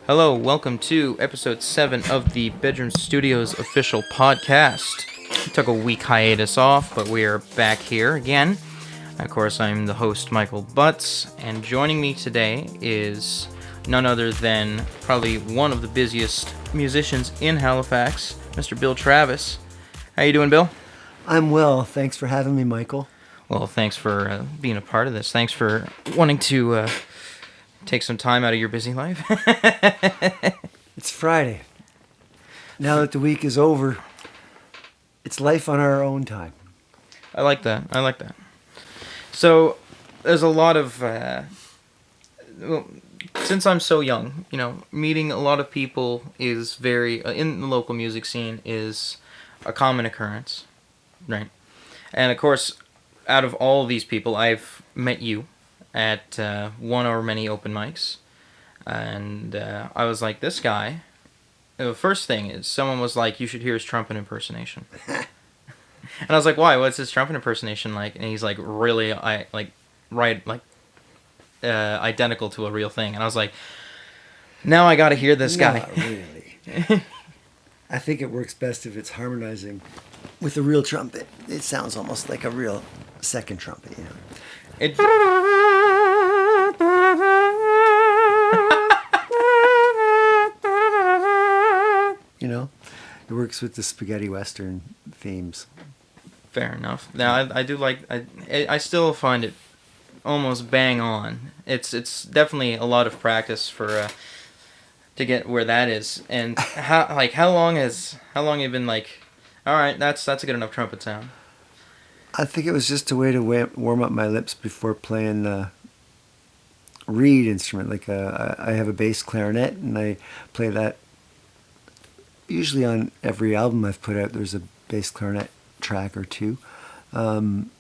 Hello, welcome to episode 7 of the Bedroom Studios official podcast. Took a week hiatus off, but we are back here again. Of course, I'm the host, Michael Butts, and joining me today is none other than probably one of the busiest musicians in Halifax, Mr. Bill Travis. How you doing, Bill? I'm well. Thanks for having me, Michael. Well, thanks for being a part of this. Thanks for wanting to take some time out of your busy life. It's Friday. Now that the week is over, it's life on our own time. I like that. So, there's a lot of, well, since I'm so young, meeting a lot of people is very, in the local music scene, is a common occurrence, right? And of course, out of all these people, I've met you at one or many open mics, and I was like, this guy, the first thing is, someone was like, you should hear his trumpet impersonation. And I was like, why? What's his trumpet impersonation like? And he's like, really, identical to a real thing. And I was like, now I gotta hear this guy. Not really. I think it works best if it's harmonizing with a real trumpet. It sounds almost like a real second trumpet, It, It works with the spaghetti western themes. fair enough. Now, I do like, I still find it almost bang on. It's definitely a lot of practice for to get where that is. And how long have you been like, all right, that's a good enough trumpet sound? I think it was just a way to warm up my lips before playing the reed instrument. Like I have a bass clarinet, and I play that. Usually on every album I've put out, there's a bass clarinet track or two. And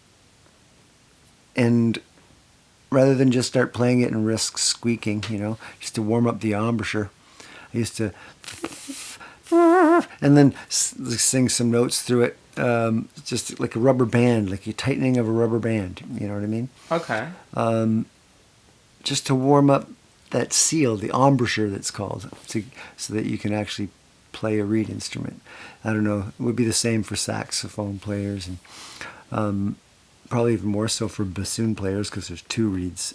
rather than just start playing it and risk squeaking, just to warm up the embouchure, I used to and then sing some notes through it, just like a rubber band, like a tightening of a rubber band. You know what I mean? Okay. Just to warm up that seal, the embouchure that's called, so that you can actually play a reed instrument. I don't know. It would be the same for saxophone players, and probably even more so for bassoon players because there's two reeds.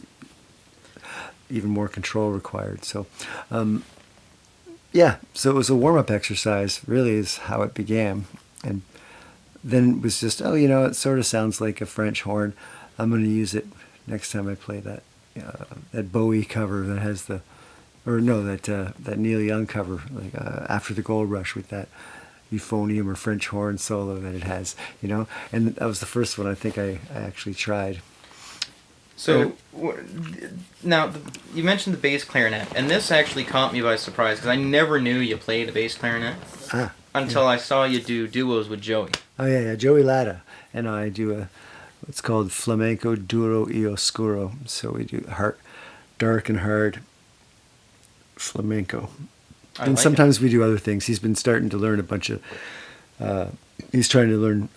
Even more control required. So, so it was a warm-up exercise, really, is how it began. And then it was just, it sort of sounds like a French horn. I'm going to use it next time I play that Bowie cover that has that Neil Young cover, like After the Gold Rush, with that euphonium or French horn solo that it has, and that was the first one I think I actually tried. So, now, you mentioned the bass clarinet, and this actually caught me by surprise, because I never knew you played the bass clarinet until I saw you do duos with Joey. Oh, yeah, Joey Latta, and I do what's called flamenco duro y oscuro, so we do dark and hard flamenco. And sometimes we do other things. He's been starting to learn a bunch of, he's trying to learn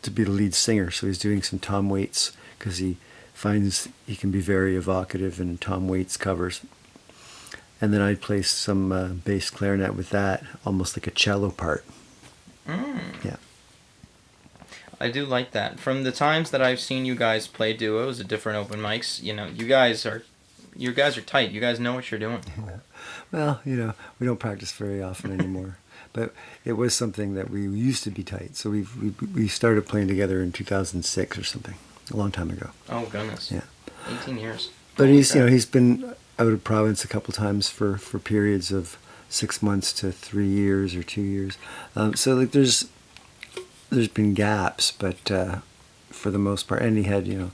to be the lead singer, so he's doing some Tom Waits, because he finds he can be very evocative in Tom Waits covers. And then I play some bass clarinet with that, almost like a cello part. Yeah. I do like that. From the times that I've seen you guys play duos at different open mics, you guys are tight. You guys know what you're doing. Yeah. Well, we don't practice very often anymore. But it was something that we used to be tight. So we started playing together in 2006 or something, a long time ago. Oh goodness. Yeah. 18 years. But he's been out of province a couple times for periods of 6 months to 3 years or 2 years. So like there's been gaps, but for the most part, and he had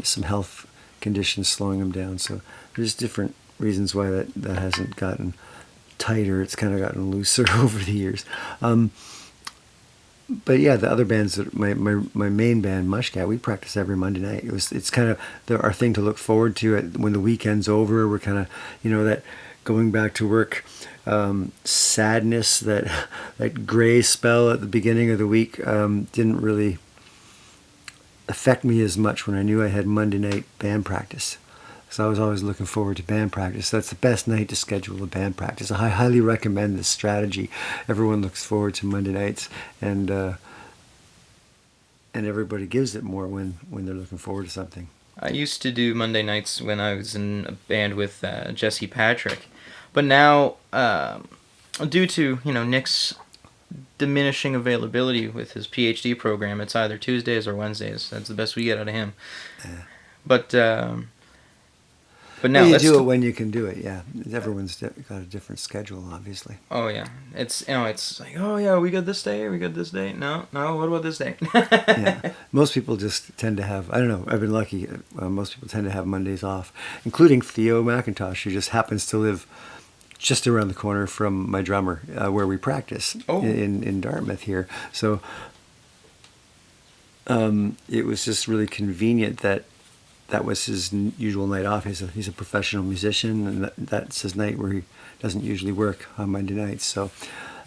some health conditions slowing him down. So there's different reasons why that hasn't gotten tighter. It's kind of gotten looser over the years. But yeah, the other bands, that my main band, Mushkat, we practice every Monday night. It's kind of our thing to look forward to. When the weekend's over, we're kind of, that going back to work sadness, that gray spell at the beginning of the week didn't really affect me as much when I knew I had Monday night band practice. So I was always looking forward to band practice. That's the best night to schedule a band practice. I highly recommend this strategy. Everyone looks forward to Monday nights, and everybody gives it more when they're looking forward to something. I used to do Monday nights when I was in a band with Jesse Patrick, but now, due to Nick's diminishing availability with his PhD program, it's either Tuesdays or Wednesdays. That's the best we get out of him. Yeah. But now Well, you let's do it when you can do it. Yeah, everyone's got a different schedule, obviously. Oh yeah, it's like, oh yeah, we got this day, we got this day. No, what about this day? Yeah, most people just tend to have. I don't know. I've been lucky. Most people tend to have Mondays off, including Theo McIntosh, who just happens to live just around the corner from my drummer, where we practice in Dartmouth here. So it was just really convenient that was his usual night off. He's a professional musician, and that's his night where he doesn't usually work on Monday nights. So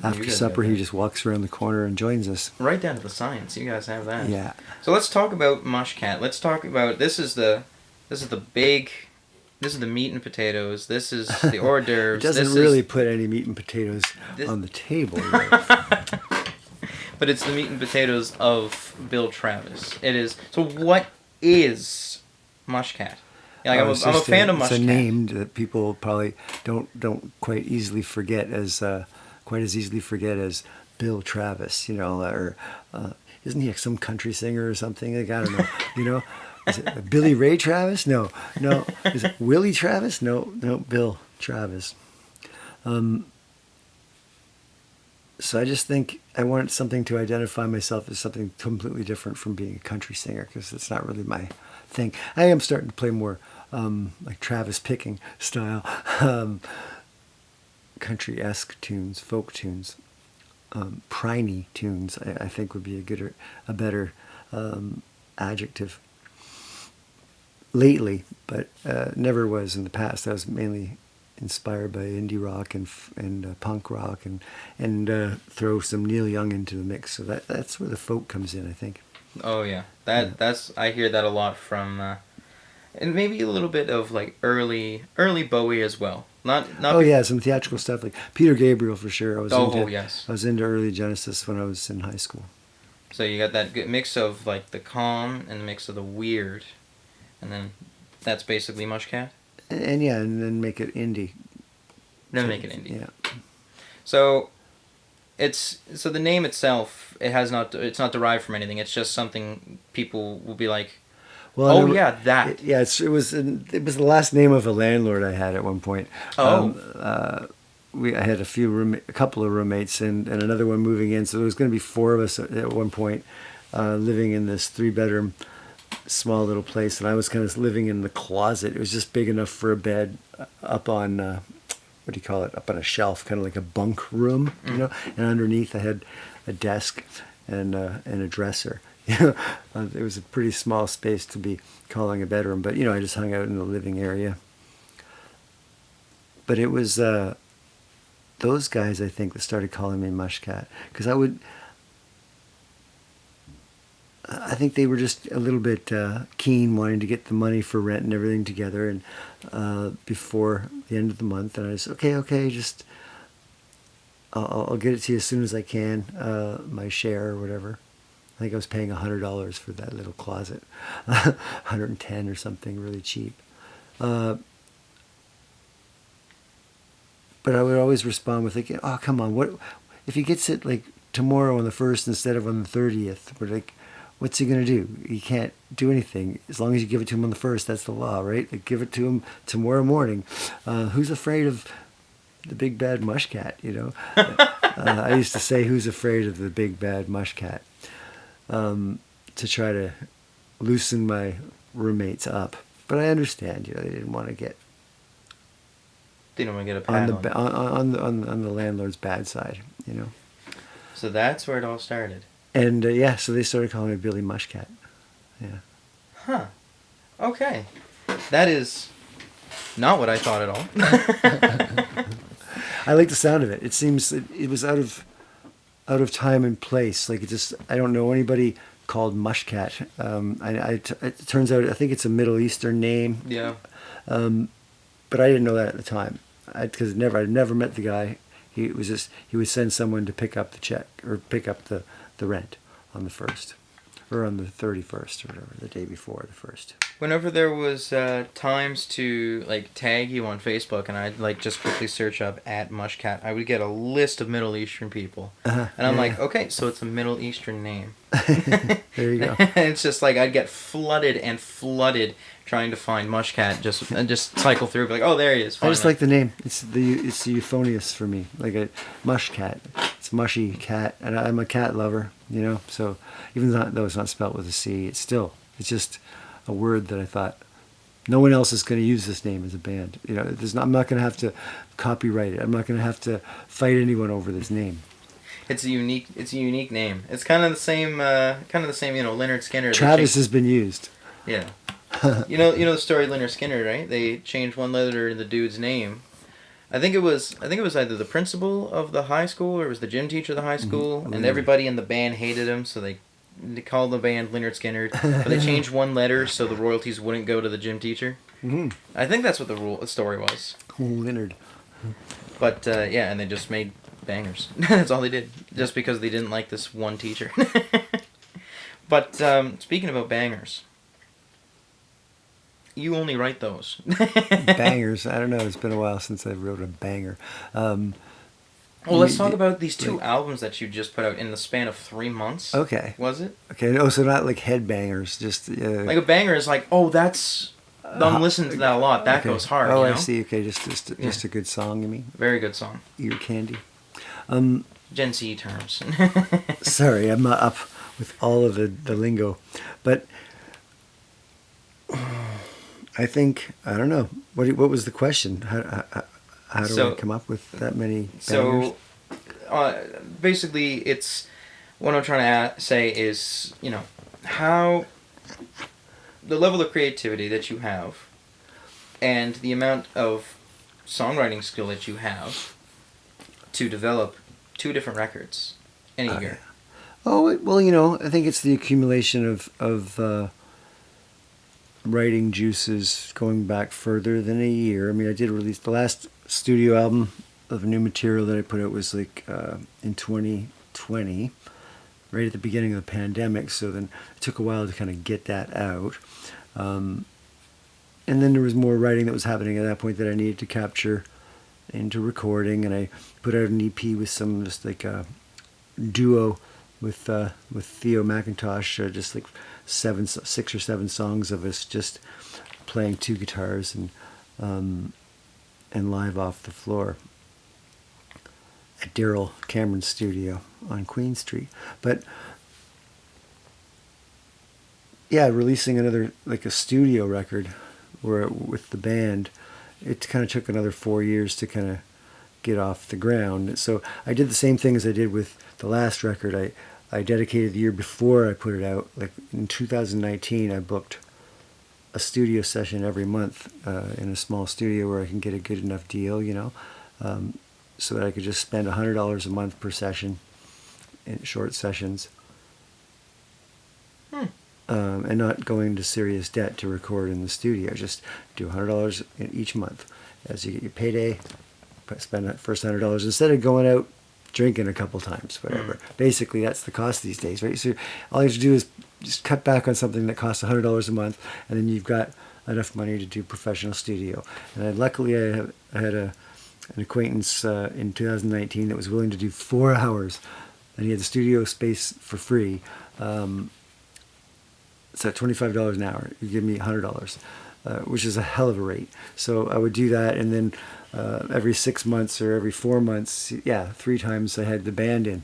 after supper, he just walks around the corner and joins us. Right down to the science. You guys have that. Yeah. So let's talk about Mushkat. Let's talk about this is the meat and potatoes. This is the hors d'oeuvres. It doesn't really put any meat and potatoes on the table. Right? But it's the meat and potatoes of Bill Travis. It is. So what is Mushkat? Yeah, I'm a fan of Mushkat. It's a name that people probably don't quite as easily forget as Bill Travis, or isn't he some country singer or something? Like, I don't know, Is it Billy Ray Travis? No. Is it Willie Travis? No, Bill Travis. So I just think I want something to identify myself as something completely different from being a country singer, because it's not really my thing. I am starting to play more like Travis Picking style, country-esque tunes, folk tunes, priney tunes. I think would be a better adjective. Lately, but never was in the past. I was mainly inspired by indie rock and punk rock and throw some Neil Young into the mix. So that's where the folk comes in, I think. Oh yeah, that's I hear that a lot from, and maybe a little bit of like early Bowie as well. Not. Oh yeah, some theatrical stuff like Peter Gabriel for sure. Yes. I was into early Genesis when I was in high school. So you got that good mix of like the calm and the mix of the weird, and then that's basically Mushkat. And then make it indie. Make it indie. Yeah. So the name itself, it's not derived from anything. It's just something people will be like, that. It was the last name of a landlord I had at one point. Oh. I had a couple of roommates and another one moving in, so there was going to be four of us at one point, living in this 3-bedroom small little place, and I was kind of living in the closet. It was just big enough for a bed up on what do you call it? Up on a shelf, kind of like a bunk room, And underneath I had a desk and a dresser. It was a pretty small space to be calling a bedroom, but I just hung out in the living area. But it was those guys, I think, that started calling me Mushkat, because I think they were just a little bit keen, wanting to get the money for rent and everything together, and before the end of the month. And I was okay, just I'll get it to you as soon as I can, my share or whatever. I think I was paying $100 for that little closet, $110 or something, really cheap. But I would always respond with like, "Oh, come on, what if he gets it like tomorrow on the 1st instead of on the 30th?" We're like, what's he going to do? He can't do anything. As long as you give it to him on the 1st, that's the law, right? Like, give it to him tomorrow morning. Who's afraid of the big bad Mushkat, I used to say, who's afraid of the big bad Mushkat? To try to loosen my roommates up. But I understand, they didn't want to get... They don't want to get a pat on the landlord's bad side, So that's where it all started. And so they started calling me Billy Mushkat. Yeah. Huh. Okay. That is not what I thought at all. I like the sound of it. It seems it was out of time and place. Like, I don't know anybody called Mushkat. It turns out I think it's a Middle Eastern name. Yeah. But I didn't know that at the time, because I'd never met the guy. He would send someone to pick up the check or pick up the rent on the 1st, or on the 31st, or whatever, the day before the 1st. Whenever there was times to like tag you on Facebook, and I'd like just quickly search up at Mushkat, I would get a list of Middle Eastern people, and I'm like, okay, so it's a Middle Eastern name. There you go. It's just like I'd get flooded and flooded trying to find Mushkat, just cycle through, be like, oh, there he is. I just like the name. It's the euphonious for me, like a Mushkat. It's mushy cat, and I'm a cat lover, you know. So even though it's not spelled with a C, it's just a word that I thought no one else is going to use this name as a band. You know, I'm not going to have to copyright it. I'm not going to have to fight anyone over this name. It's a unique name. It's kind of the same, you know, Leonard Skinner. Travis has been used. Yeah. you know the story of Leonard Skinner, right? They changed one letter in the dude's name. I think it was either the principal of the high school or it was the gym teacher of the high school, and everybody in the band hated him, so they called the band Leonard Skinner. But they changed one letter so the royalties wouldn't go to the gym teacher. Mm-hmm. I think that's what the story was. Leonard. But yeah, and they just made bangers. That's all they did, just because they didn't like this one teacher. But speaking about bangers, you only write those. Bangers. I don't know. It's been a while since I wrote a banger. Well, let's talk about these two albums that you just put out in the span of 3 months. Okay. Was it? Okay. No, so not like headbangers. Just like a banger is like, oh, that's. I'm listening to that a lot. That goes hard. Oh, you know? I see. Okay, just a good song. You mean? Very good song. Ear candy. Gen Z terms. Sorry, I'm not up with all of the lingo, but I think I don't know what was the question. How do I come up with that many bangers? So, basically, it's what I'm trying to say is, you know, how the level of creativity that you have and the amount of songwriting skill that you have to develop 2 different records in a year. Oh, well, you know, I think it's the accumulation of writing juices going back further than a year. I mean, I did release the last studio album of new material that I put out was like in 2020, right at the beginning of the pandemic. So then it took a while to kind of get that out. And then there was more writing that was happening at that point that I needed to capture into recording, and I put out an EP with some just like a duo with Theo McIntosh, just like 6 or 7 songs of us just playing 2 guitars and live off the floor at Daryl Cameron's studio on Queen Street. But yeah, releasing another like a studio record with the band, it kind of took another 4 years to kind of get off the ground. So I did the same thing as I did with the last record. I dedicated the year before I put it out. Like in 2019, I booked a studio session every month in a small studio where I can get a good enough deal, you know, so that I could just spend $100 a month per session in short sessions. And not going into serious debt to record in the studio. Just do $100 each month. As you get your payday, spend that first $100 instead of going out drinking a couple times, whatever. Basically, that's the cost these days, right? So all you have to do is just cut back on something that costs $100 a month, and then you've got enough money to do professional studio. And luckily, I had an acquaintance in 2019 that was willing to do 4 hours, and he had the studio space for free. So at $25 an hour, you give me $100, which is a hell of a rate. So I would do that, and then every 6 months or every 4 months, 3 times I had the band in.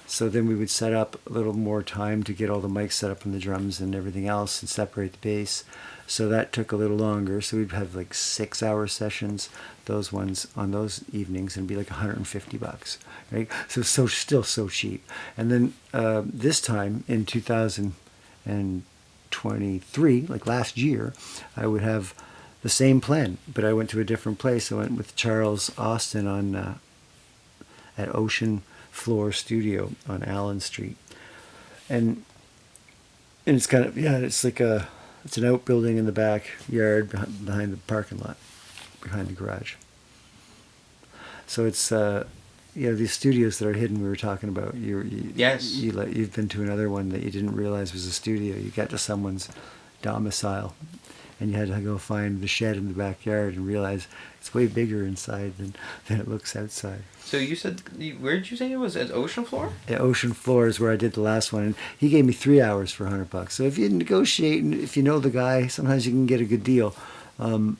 So then we would set up a little more time to get all the mics set up and the drums and everything else and separate the bass. So that took a little longer. So we'd have like 6-hour sessions, those ones on those evenings, and be like $150, right? So still so cheap. And then this time in 2023, like last year, I would have the same plan, but I went to a different place. I went with Charles Austin on at Ocean Floor Studio on Allen Street, and it's kind of it's like a It's an outbuilding in the backyard behind the parking lot, behind the garage. So it's these studios that are hidden. We were talking about. Yes. You've been to another one that you didn't realize was a studio. You got to someone's domicile, and you had to go find the shed in the backyard and realize it's way bigger inside than it looks outside. So you said, where did you say it was? At Ocean Floor? Yeah, Ocean Floor is where I did the last one, and he gave me 3 hours for $100. So if you negotiate and if you know the guy, sometimes you can get a good deal. And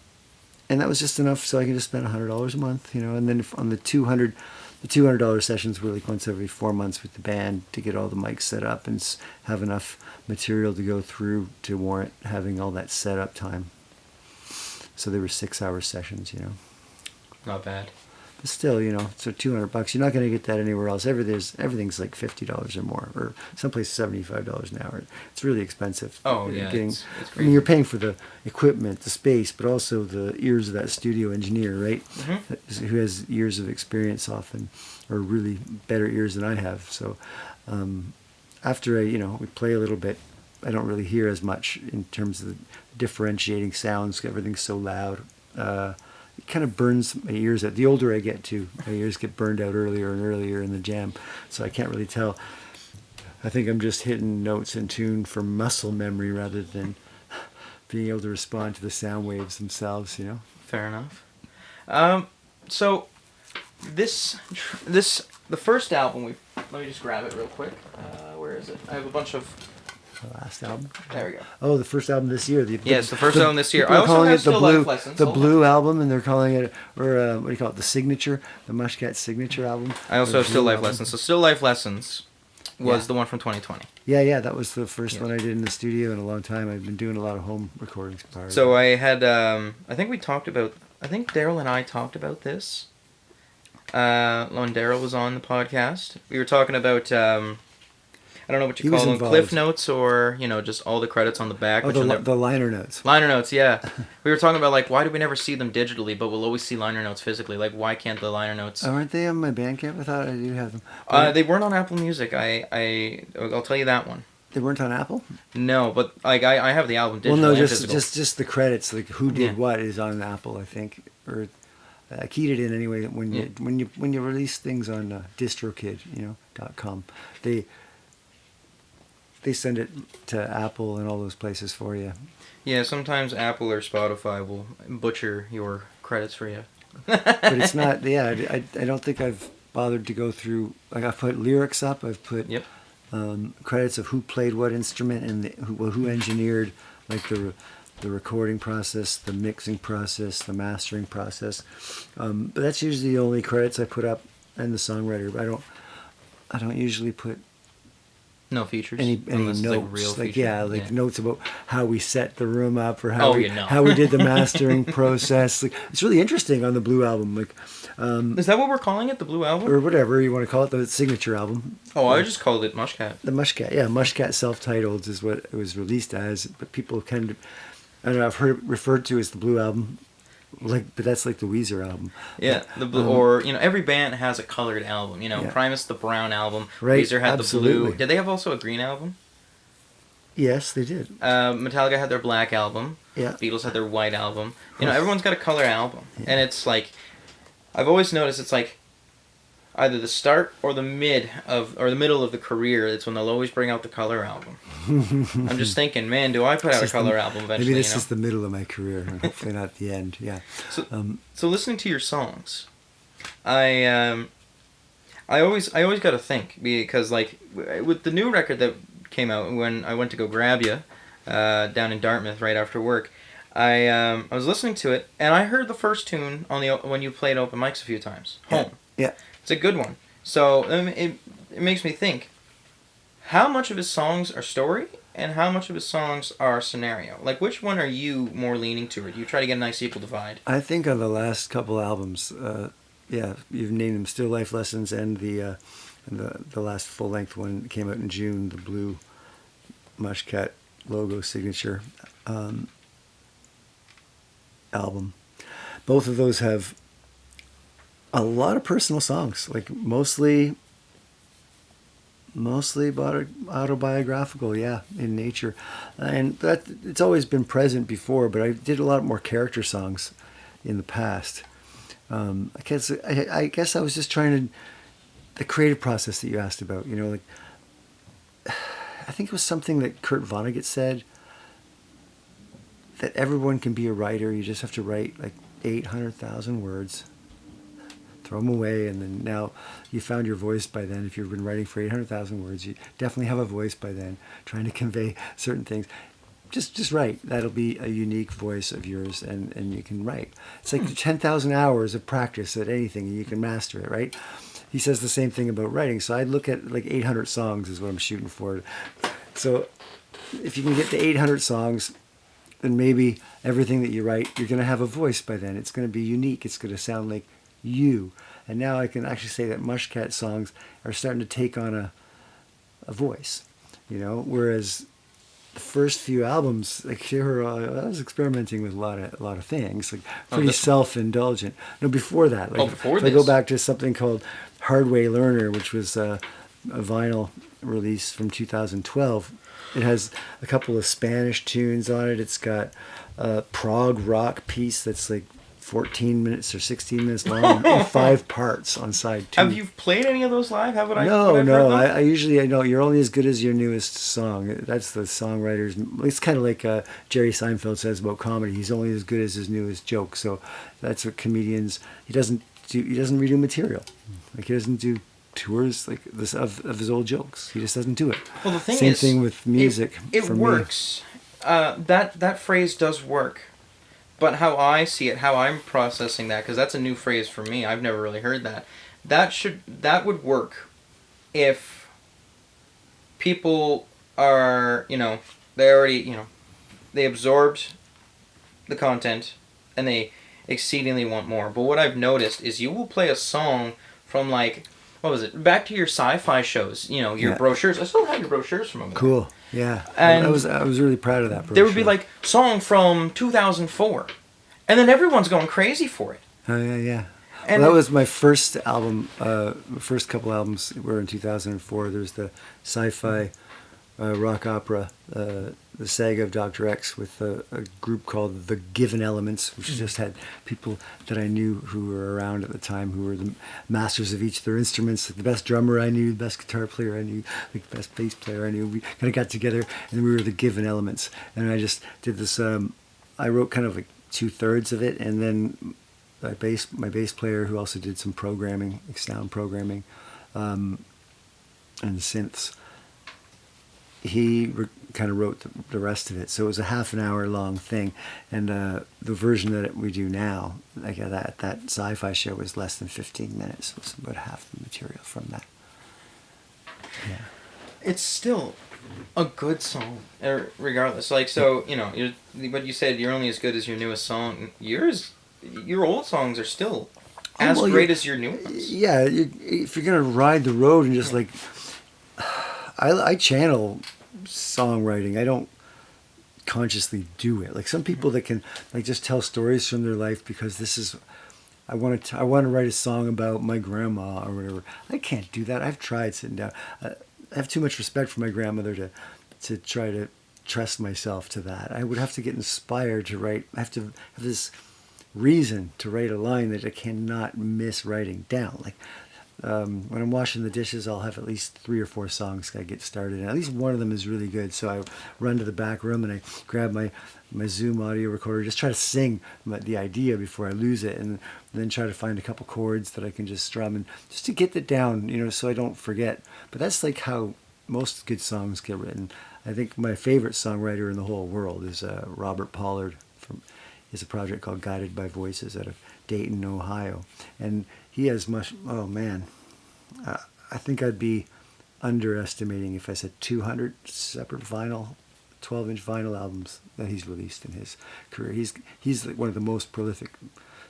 that was just enough so I can just spend $100 a month, And then on the $200 sessions were like once every 4 months with the band to get all the mics set up and have enough material to go through to warrant having all that setup time. So they were 6-hour sessions, Not bad. But still, so $200, you're not going to get that anywhere else. Everything's like $50 or more, or someplace $75 an hour. It's really expensive. Oh, yeah. It's I mean, you're paying for the equipment, the space, but also the ears of that studio engineer, right? Mm-hmm. Who has years of experience often, or really better ears than I have. So after we play a little bit, I don't really hear as much in terms of the differentiating sounds. Everything's so loud. It kind of burns my ears out. The older I get too, my ears get burned out earlier and earlier in the jam, so I can't really tell. I think I'm just hitting notes in tune for muscle memory rather than being able to respond to the sound waves themselves, Fair enough. So the first album let me just grab it real quick. Where is it? I have a bunch of. The last album. There we go. Oh, the first album this year. Yes, the first album this year. People I are also calling have it the Still blue, Life Lessons. the blue album, and they're calling it, or what do you call it, the signature, the Mushkat signature album. I also have Still Life album. Lessons. So Still Life Lessons was the one from 2020. Yeah, that was the first one I did in the studio in a long time. I've been doing a lot of home recordings prior. So I had, I think Daryl and I talked about this. When Daryl was on the podcast, we were talking about, I don't know what you call them, cliff notes or, just all the credits on the back. Oh, the liner notes. Liner notes, yeah. We were talking about, why do we never see them digitally, but we'll always see liner notes physically? Why can't the liner notes... Aren't they on my Bandcamp? I thought I do have them. They weren't on Apple Music. I'll tell you that one. They weren't on Apple? No, but, I have the album digitally. Well, no, just the credits, who did what is on Apple, I think. Or I keyed it in anyway when you release things on DistroKid, they send it to Apple and all those places for you. Yeah, sometimes Apple or Spotify will butcher your credits for you. But it's not. Yeah, I don't think I've bothered to go through. I've put lyrics up. I've put credits of who played what instrument and who engineered the recording process, the mixing process, the mastering process. But that's usually the only credits I put up, and the songwriter. But I don't usually put. No features. Any notes, real features. Notes about how we set the room up or how how we did the mastering process. It's really interesting on the Blue album. Is that what we're calling it, the Blue album, or whatever you want to call it, the signature album? Oh, I just called it Mushkat. The Mushkat, Mushkat self-titled is what it was released as, but people kind of, I don't know, I've heard it referred to as the Blue album. But that's like the Weezer album. Yeah, the blue, or every band has a colored album. Primus the brown album. Right, Weezer had absolutely. the blue. Did they have also a green album? Yes, they did. Metallica had their black album. Yeah. Beatles had their white album. Everyone's got a color album, and it's I've always noticed it's either the start or the middle of the career. It's when they'll always bring out the color album. I'm just thinking, man, do I put out a color album eventually? Maybe this is the middle of my career, and hopefully not the end. Yeah. So listening to your songs, I always got to think, because with the new record that came out when I went to go grab you down in Dartmouth right after work, I was listening to it and I heard the first tune on when you played open mics a few times. Home. Yeah. It's a good one. So it makes me think, how much of his songs are story and how much of his songs are scenario? Which one are you more leaning toward? You try to get a nice equal divide. I think on the last couple albums, you've named them Still Life Lessons and the last full-length one that came out in June, the blue Mushkat logo signature album. Both of those have a lot of personal songs, mostly Mostly autobiographical, yeah, in nature, and that it's always been present before. But I did a lot more character songs in the past. I guess I was just trying to the creative process that you asked about. You know, like I think it was something that Kurt Vonnegut said that everyone can be a writer. You just have to write like 800,000 words, throw them away, and then now you found your voice by then. If you've been writing for 800,000 words, you definitely have a voice by then, trying to convey certain things. Just write. That'll be a unique voice of yours, and you can write. It's like 10,000 hours of practice at anything, and you can master it, right? He says the same thing about writing. So I look at like 800 songs is what I'm shooting for. So if you can get to 800 songs, then maybe everything that you write, you're going to have a voice by then. It's going to be unique. It's going to sound like you. And now I can actually say that Mushkat songs are starting to take on a voice, you know, whereas the first few albums, like here, I was experimenting with a lot of things, like pretty self-indulgent. No, before that, like if I go back to something called Hard Way Learner, which was a vinyl release from 2012. It has a couple of Spanish tunes on it. It's got a prog rock piece that's like 14 minutes or 16 minutes long in 5 parts on side 2. Have you played any of those live? No. I usually, I know you're only as good as your newest song. That's the songwriter's. It's kind of like Jerry Seinfeld says about comedy. He's only as good as his newest joke. So that's what comedians. He doesn't redo material. Like he doesn't do tours like this of his old jokes. He just doesn't do it. Well, the thing Same is, thing with music. It works. That phrase does work. But how I see it, how I'm processing that, because that's a new phrase for me. I've never really heard that. That would work if people are, they already, they absorbed the content and they exceedingly want more. But what I've noticed is you will play a song from like, what was it? Back to your sci-fi shows, your brochures. I still have your brochures from over there. Cool. Yeah. And I was really proud of that brochure. There would be like song from 2004. And then everyone's going crazy for it. Oh, yeah. And that was my first album. The first couple albums were in 2004. There's the sci-fi rock opera, The Saga of Dr. X, with a group called The Given Elements, which just had people that I knew who were around at the time, who were the masters of each of their instruments. Like the best drummer I knew, the best guitar player I knew, the best bass player I knew. We kind of got together, and we were The Given Elements. And I just did this. I wrote kind of like 2/3 of it, and then my bass player, who also did some programming, like sound programming, and synths. He kind of wrote the rest of it, so it was a half an hour long thing, and the version that we do now, like that sci-fi show, was less than 15 minutes. It was about half the material from that. Yeah, it's still a good song, regardless. Like, so what you said, you're only as good as your newest song. Your old songs are still as great as your new ones. Yeah, if you're gonna ride the road and just like. I channel songwriting. I don't consciously do it. Like some people that can like just tell stories from their life because this is I want to write a song about my grandma or whatever. I can't do that. I've tried sitting down. I have too much respect for my grandmother to try to trust myself to that. I would have to get inspired to write. I have to have this reason to write a line that I cannot miss writing down. Like when I'm washing the dishes, I'll have at least 3 or 4 songs I get started, and at least one of them is really good. So I run to the back room and I grab my Zoom audio recorder, just try to sing the idea before I lose it, and then try to find a couple chords that I can just strum and just to get it down, so I don't forget. But that's like how most good songs get written. I think my favorite songwriter in the whole world is Robert Pollard. He has a project called Guided by Voices out of Dayton, Ohio, and he has much. Oh man, I think I'd be underestimating if I said 200 separate 12-inch vinyl albums that he's released in his career. He's like one of the most prolific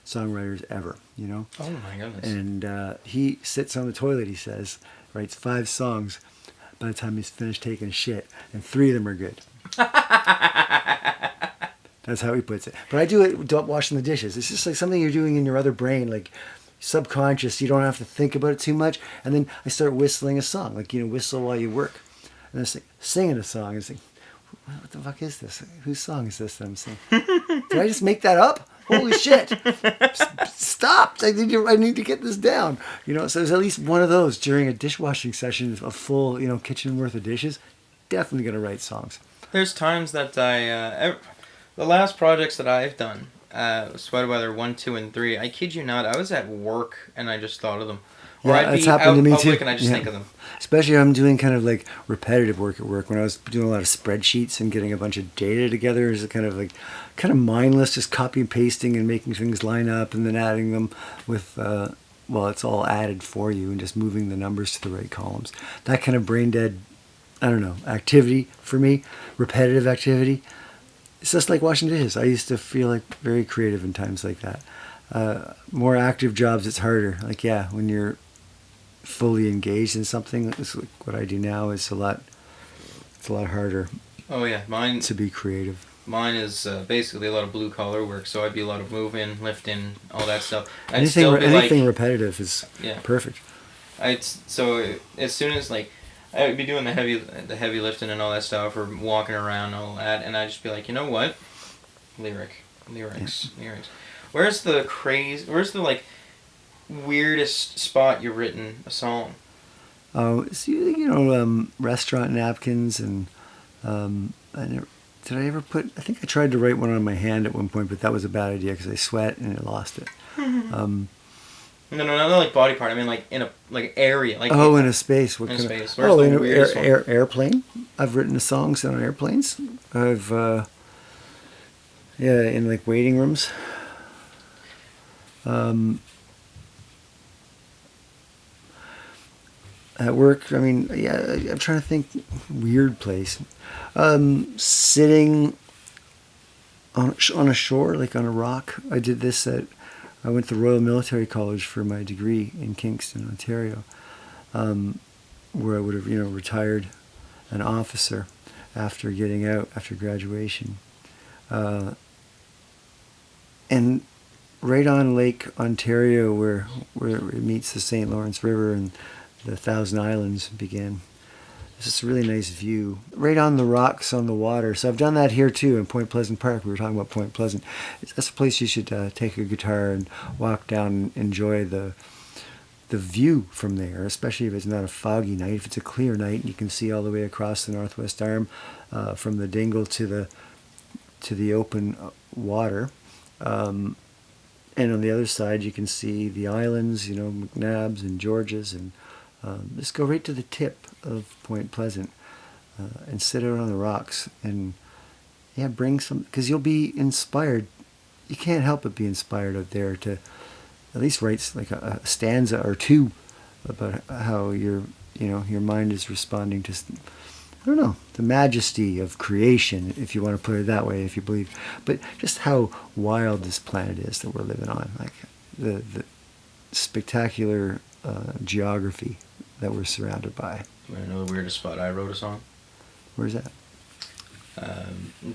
songwriters ever. Oh my goodness! And he sits on the toilet. He says, writes 5 songs. By the time he's finished taking a shit, and 3 of them are good. That's how he puts it. But I do it washing the dishes. It's just like something you're doing in your other brain, like subconscious. You don't have to think about it too much. And then I start whistling a song, like, whistle while you work. And then singing a song. It's like, what the fuck is this? Whose song is this that I'm singing? Did I just make that up? Holy shit! Stop! I need to get this down. So there's at least one of those during a dishwashing session, a full, kitchen worth of dishes. Definitely gonna write songs. There's times that the last projects that I've done, Sweater Weather 1, 2, and 3, I kid you not, I was at work and I just thought of them. Or Yeah, I'd it's be out happened to in me public too. and I just Yeah. think of them. Especially if I'm doing kind of like repetitive work at work. When I was doing a lot of spreadsheets and getting a bunch of data together, is kind of mindless, just copy and pasting and making things line up and then adding them with, it's all added for you and just moving the numbers to the right columns. That kind of brain dead, I don't know, activity for me, repetitive activity. It's just like washing dishes. I used to feel like very creative in times like that. More active jobs, it's harder. Like, yeah, when you're fully engaged in something, it's like what I do now, it's a lot harder. Oh yeah, mine to be creative. Mine is basically a lot of blue collar work, so I'd be a lot of moving, lifting, all that stuff. Anything repetitive is perfect. So as soon as I would be doing the heavy lifting and all that stuff, or walking around and all that, and I'd just be like, you know what? Lyrics. Where's the weirdest spot you've written a song? It's restaurant napkins and did I ever put? I think I tried to write one on my hand at one point, but that was a bad idea because I sweat and I lost it. No, not like body part. I mean, like in a area. In a space. In a space. Where's the weirdest one? Airplane. I've written songs on airplanes. I've in like waiting rooms. At work, I'm trying to think. Weird place. Sitting on a shore, like on a rock. I did this I went to Royal Military College for my degree in Kingston, Ontario, where I would have, retired an officer after getting out, after graduation. And right on Lake Ontario, where it meets the St. Lawrence River and the Thousand Islands began. It's just a really nice view. Right on the rocks on the water. So I've done that here too in Point Pleasant Park. We were talking about Point Pleasant. That's a place you should take a guitar and walk down and enjoy the view from there, especially if it's not a foggy night. If it's a clear night, you can see all the way across the Northwest Arm from the dingle to the open water. And on the other side, you can see the islands, McNabbs and Georges, and just go right to the tip of Point Pleasant and sit out on the rocks and bring some, because you'll be inspired. You can't help but be inspired out there to at least write like a stanza or two about how your mind is responding to, I don't know, the majesty of creation, if you want to put it that way, if you believe, but just how wild this planet is that we're living on, like the spectacular geography that we're surrounded by. You want to know the weirdest spot I wrote a song? Where's that?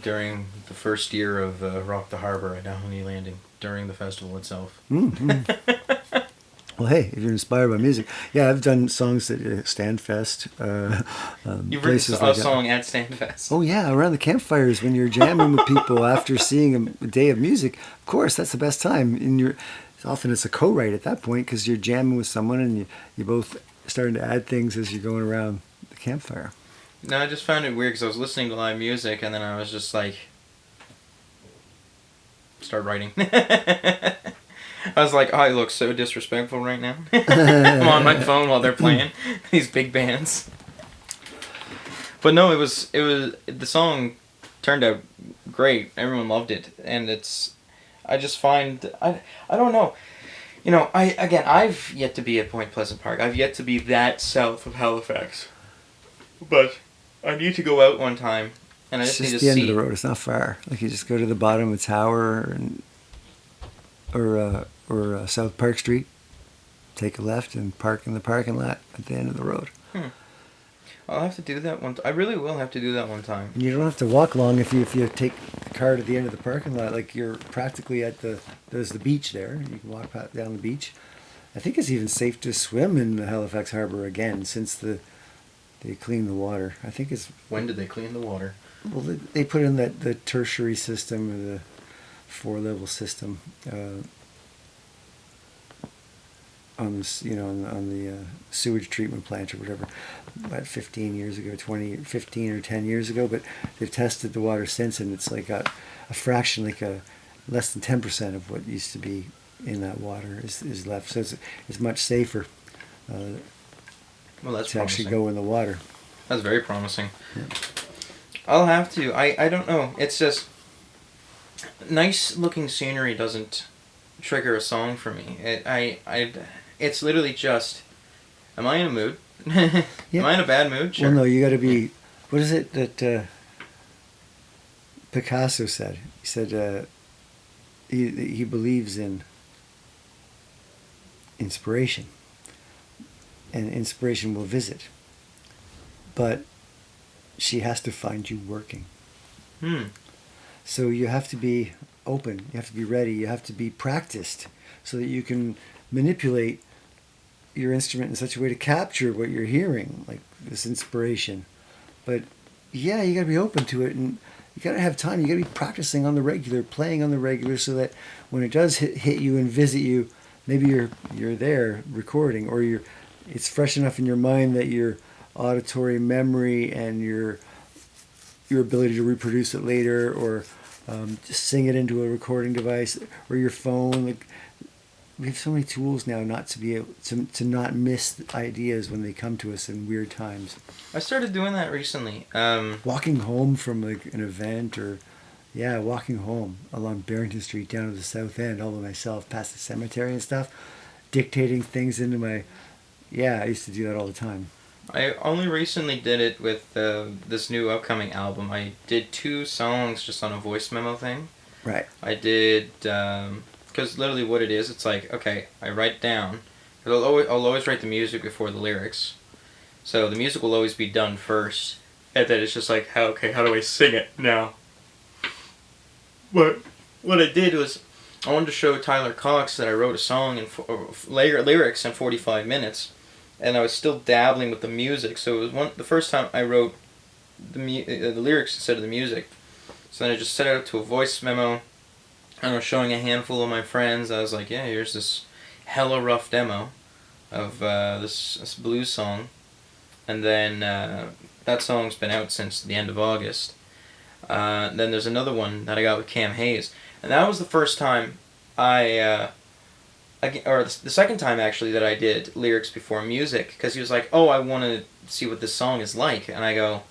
During the first year of Rock the Harbor at Downey Landing, during the festival itself. Mm-hmm. Well, hey, if you're inspired by music, I've done songs at Standfest. You've written a song at Standfest. Oh yeah, around the campfires when you're jamming with people after seeing a day of music. Of course, that's the best time. And often it's a co-write at that point because you're jamming with someone and you both starting to add things as you're going around the campfire. No, I just found it weird because I was listening to live music and then I was just like, start writing. I was like, oh, I look so disrespectful right now. I'm on my phone while they're playing these big bands. But no, it was the song turned out great. Everyone loved it, and I just find I don't know. I've yet to be at Point Pleasant Park. I've yet to be that south of Halifax. But I need to go out one time, and I just need to see. It's just the end of the road. It's not far. Like you just go to the bottom of Tower or South Park Street, take a left, and park in the parking lot at the end of the road. I'll have to do that one. I really will have to do that one time. And you don't have to walk long if you take the car to the end of the parking lot. Like you're practically there's the beach there. You can walk down the beach, I think it's even safe to swim in the Halifax Harbor again since they cleaned the water. I think it's When did they clean the water? well they put in the tertiary system or the 4-level system on this, on the sewage treatment plant or whatever, about 15 years ago, 15 or 10 years ago. But they've tested the water since, and it's like a fraction, like a less than 10% of what used to be in that water is left. So it's much safer Well, that's to promising. actually go in the water. That's very promising. Yeah. I'll have to. I don't know. It's just nice looking scenery doesn't trigger a song for me. It's literally just, am I in a mood? Yeah. Am I in a bad mood? Sure. Well, no, you got to be. What is it that Picasso said? He said he believes in inspiration, and inspiration will visit, but she has to find you working. So you have to be open, you have to be ready, you have to be practiced so that you can manipulate your instrument in such a way to capture what you're hearing, like this inspiration. But yeah, you got to be open to it, and you got to have time. You got to be practicing on the regular, playing on the regular, so that when it does hit you and visit you, maybe you're there recording, or it's fresh enough in your mind that your auditory memory and your ability to reproduce it later, or just sing it into a recording device or your phone. Like, we have so many tools now not to be able to not miss ideas when they come to us in weird times. I started doing that recently. Walking home from like an event, or walking home along Barrington Street down to the South End all by myself past the cemetery and stuff, dictating things into my. Yeah, I used to do that all the time. I only recently did it with this new upcoming album. I did 2 songs just on a voice memo thing. Right. I did, because literally what it is, it's like, okay, I write down, I'll always write the music before the lyrics. So the music will always be done first, and then it's just like, how do I sing it now? But what I did was, I wanted to show Tyler Cox that I wrote a song in lyrics in 45 minutes. And I was still dabbling with the music, so it was the first time I wrote the lyrics instead of the music. So then I just set it up to a voice memo, and I was showing a handful of my friends. I was like, yeah, here's this hella rough demo of this blues song. And then that song's been out since the end of August. Then there's another one that I got with Cam Hayes. And that was the first time or the second time actually that I did lyrics before music, because he was like, oh, I want to see what this song is like, and I go,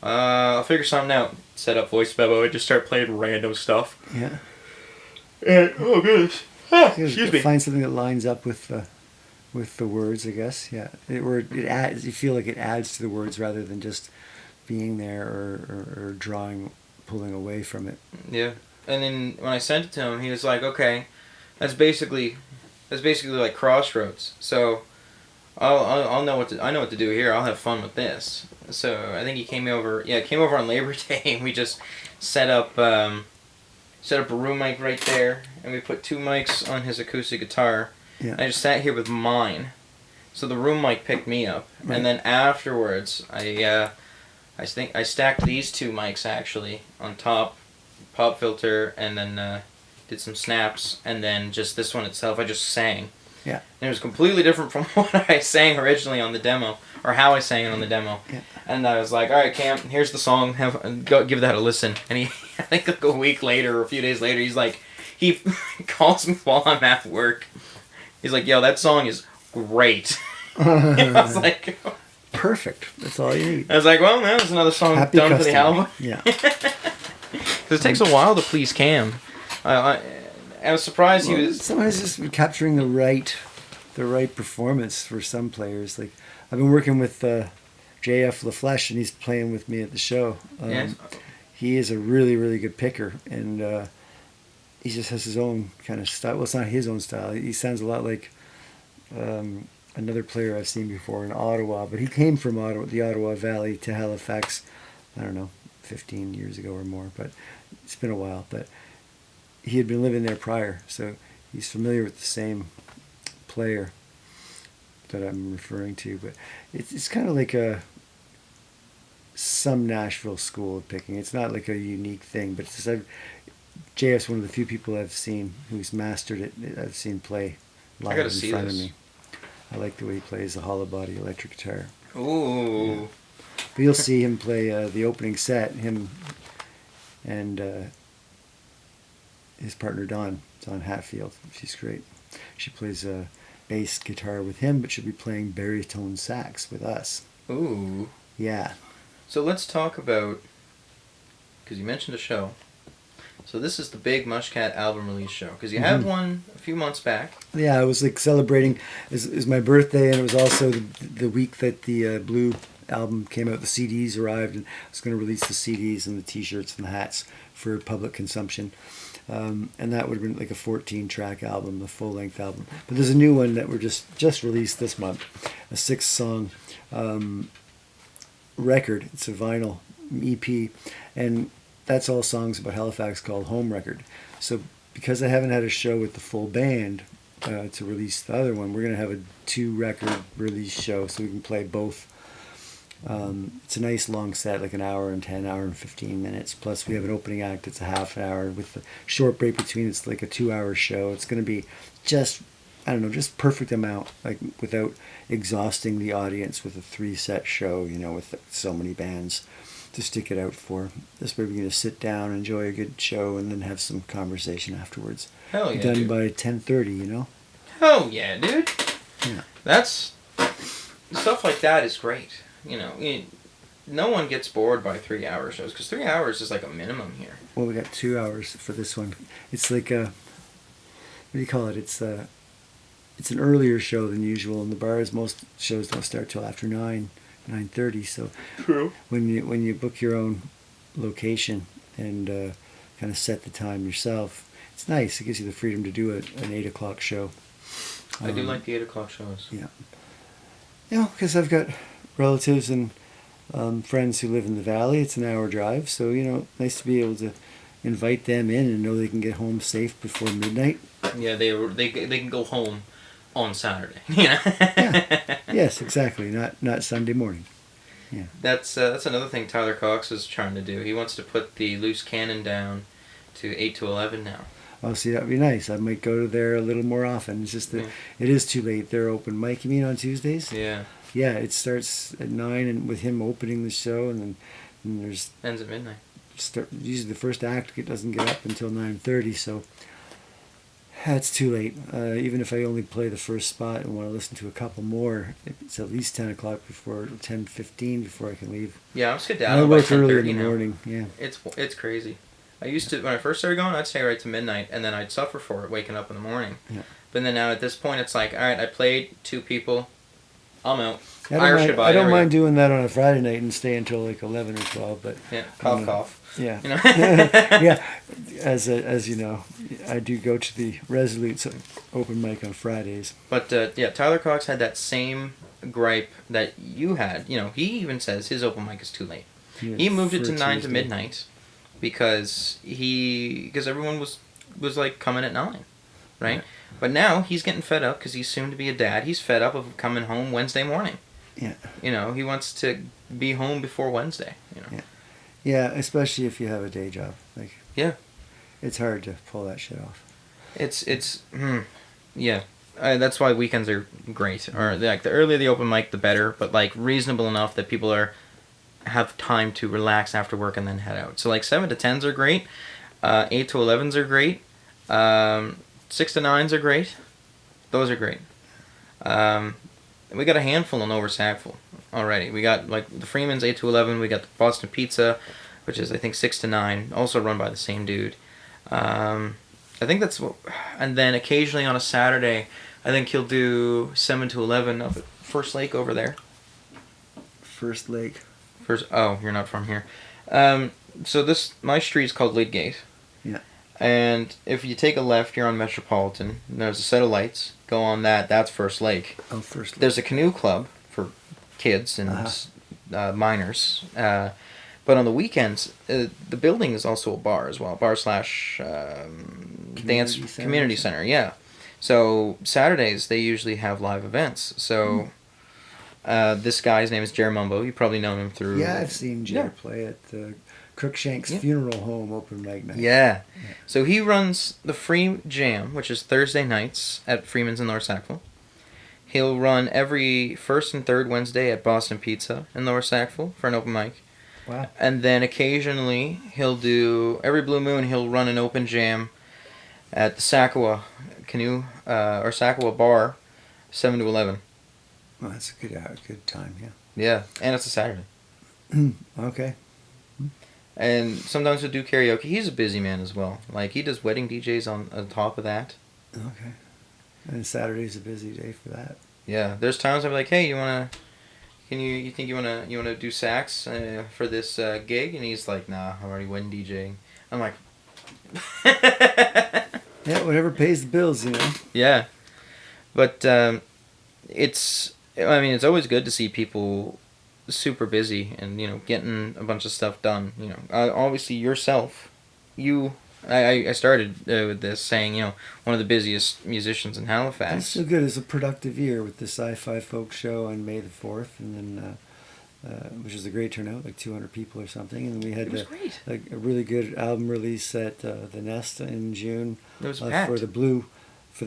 I'll figure something out. Set up voice memo and just start playing random stuff. Yeah. And oh goodness, excuse me. Find something that lines up with the words, I guess. Yeah, it adds. You feel like it adds to the words rather than just being there or pulling away from it. Yeah. And then when I sent it to him, he was like, "Okay, that's basically like Crossroads. So I know what to do here. I'll have fun with this." So I think he came over on Labor Day, and we just set up a room mic right there, and we put 2 mics on his acoustic guitar. Yeah. And I just sat here with mine, so the room mic picked me up, right. And then afterwards I stacked these 2 mics actually on top. Pop filter, and then did some snaps, and then just this one itself I just sang. Yeah. And it was completely different from what I sang originally on the demo, or how I sang it on the demo. Yeah. And I was like, all right, Cam, here's the song. Give that a listen. And he, I think like a week later or a few days later, he's like, he calls me while I'm at work. He's like, yo, that song is great. I was like, perfect. That's all you need. I was like, well, that was another song Happy done customer. for the album. Yeah. Because it takes a while to please Cam. I was surprised he was. Sometimes just capturing the right performance for some players. Like I've been working with JF LaFleche, and he's playing with me at the show. Yes. He is a really, really good picker, and he just has his own kind of style. Well, it's not his own style. He sounds a lot like another player I've seen before in Ottawa, but he came from the Ottawa Valley to Halifax, I don't know, 15 years ago or more, but it's been a while. But he had been living there prior, so he's familiar with the same player that I'm referring to, but it's kind of like some Nashville school of picking. It's not like a unique thing, but it's just, JF's one of the few people I've seen who's mastered it. I've seen play live in front of me. I like the way he plays the hollow body electric guitar. Ooh. Yeah. But you'll see him play the opening set. Him and his partner Dawn Hatfield. She's great. She plays bass guitar with him, but she'll be playing baritone sax with us. Ooh. Yeah. So let's talk about, because you mentioned a show. So this is the big Mushkat album release show, because you had one a few months back. Yeah, I was like celebrating. It was my birthday, and it was also the week that the Blue album came out. The CDs arrived, and I was going to release the CDs and the T-shirts and the hats for public consumption. And that would have been like a 14-track album, the full-length album. But there's a new one that we're just released this month, a 6-song record. It's a vinyl EP, and that's all songs about Halifax called Home Record. So because I haven't had a show with the full band to release the other one, we're going to have a 2-record release show so we can play both. It's a nice long set, like an hour and 10, hour and 15 minutes. Plus we have an opening act. It's a half an hour with a short break between. It's like a 2-hour show. It's going to be just perfect amount, like without exhausting the audience with a 3-set show, with so many bands to stick it out for. This way we're going to sit down, enjoy a good show, and then have some conversation afterwards. Hell yeah, Done dude. by 10:30, Hell yeah, dude. Yeah. That's, stuff like that is great. No one gets bored by 3-hour shows, because 3 hours is like a minimum here. Well, we got 2 hours for this one. It's like what do you call it? It's an earlier show than usual. In the bars, most shows don't start till after 9:30. So True. When you book your own location and kind of set the time yourself, it's nice. It gives you the freedom to do an 8 o'clock show. I do like the 8 o'clock shows. Yeah. Because I've got relatives and friends who live in the valley. It's an hour drive, so nice to be able to invite them in and know they can get home safe before midnight. Yeah, they can go home on Saturday. Yeah. Yes, exactly. Not Sunday morning. Yeah. That's another thing Tyler Cox is trying to do. He wants to put the loose cannon down to 8 to 11 now. Oh, see, that'd be nice. I might go to there a little more often. It's just that It is too late. They're open mic. You mean on Tuesdays? Yeah. Yeah, it starts at 9, and with him opening the show, and there's Ends at midnight. Usually the first act doesn't get up until 9:30, so that's too late. Even if I only play the first spot and want to listen to a couple more, it's at least 10 o'clock before 10:15 before I can leave. Yeah, I'm skedaddling. I by work early 10:30 in the now. morning. Yeah. It's crazy. I used to, when I first started going, I'd stay right to midnight, and then I'd suffer for it, waking up in the morning. Yeah. But then now at this point, it's like, all right, I played 2 people, I'm out. I don't mind doing that on a Friday night and stay until like 11 or 12, but Yeah, cough. yeah. You know? Yeah, as you know, I do go to the Resolute open mic on Fridays. But yeah, Tyler Cox had that same gripe that you had. He even says his open mic is too late. Yeah, He moved it to for 9 to Tuesday. midnight because everyone was like coming at 9, right? Yeah. But now he's getting fed up because he's soon to be a dad. He's fed up of coming home Wednesday morning. Yeah. He wants to be home before Wednesday. Yeah. Yeah, especially if you have a day job. Yeah. It's hard to pull that shit off. Yeah. That's why weekends are great. Or like the earlier the open mic, the better. But like reasonable enough that people have time to relax after work and then head out. So like 7 to 10s are great. 8 to 11s are great. 6 to 9s are great. Those are great. We got a handful in Over Sackville already. We got like the Freeman's 8 to 11. We got the Boston Pizza, which is I think 6 to 9, also run by the same dude. I think that's what, and then occasionally on a Saturday, I think he'll do 7 to 11 up at First Lake over there. First Lake. Oh, you're not from here. So my street's called Lydgate. Yeah. And if you take a left, you're on Metropolitan. And there's a set of lights. Go on that. That's First Lake. Oh, First Lake. There's a canoe club for kids and minors. But on the weekends, the building is also a bar as well, bar slash dance community center. Yeah. So Saturdays they usually have live events. So this guy's name is Jerry Mumbo. You probably know him through. Yeah, I've seen Jerry play at the Crookshank's Funeral Home open mic night. Yeah. So he runs the Free Jam, which is Thursday nights at Freeman's in Lower Sackville. He'll run every first and third Wednesday at Boston Pizza in Lower Sackville for an open mic. Wow. And then occasionally he'll do, every blue moon, he'll run an open jam at the Sackawa Canoe, or Sackawa Bar, 7 to 11. Well, that's a good time, yeah. Yeah, and it's a Saturday. Okay. And sometimes he'll do karaoke. He's a busy man as well. Like, he does wedding DJs on top of that. Okay. And Saturday's a busy day for that. Yeah, there's times I'm like, hey, you think you wanna do sax for this gig? And he's like, nah, I'm already wedding DJing. I'm like, yeah, whatever pays the bills, you know. Yeah, but it's always good to see people super busy and getting a bunch of stuff done. Obviously yourself, I started with this saying, one of the busiest musicians in Halifax. It's so good. It's a productive year with the Sci-Fi Folk Show on May the 4th, and then which was a great turnout, like 200 people or something. And then we had a really good album release at the Nest in June. It was for the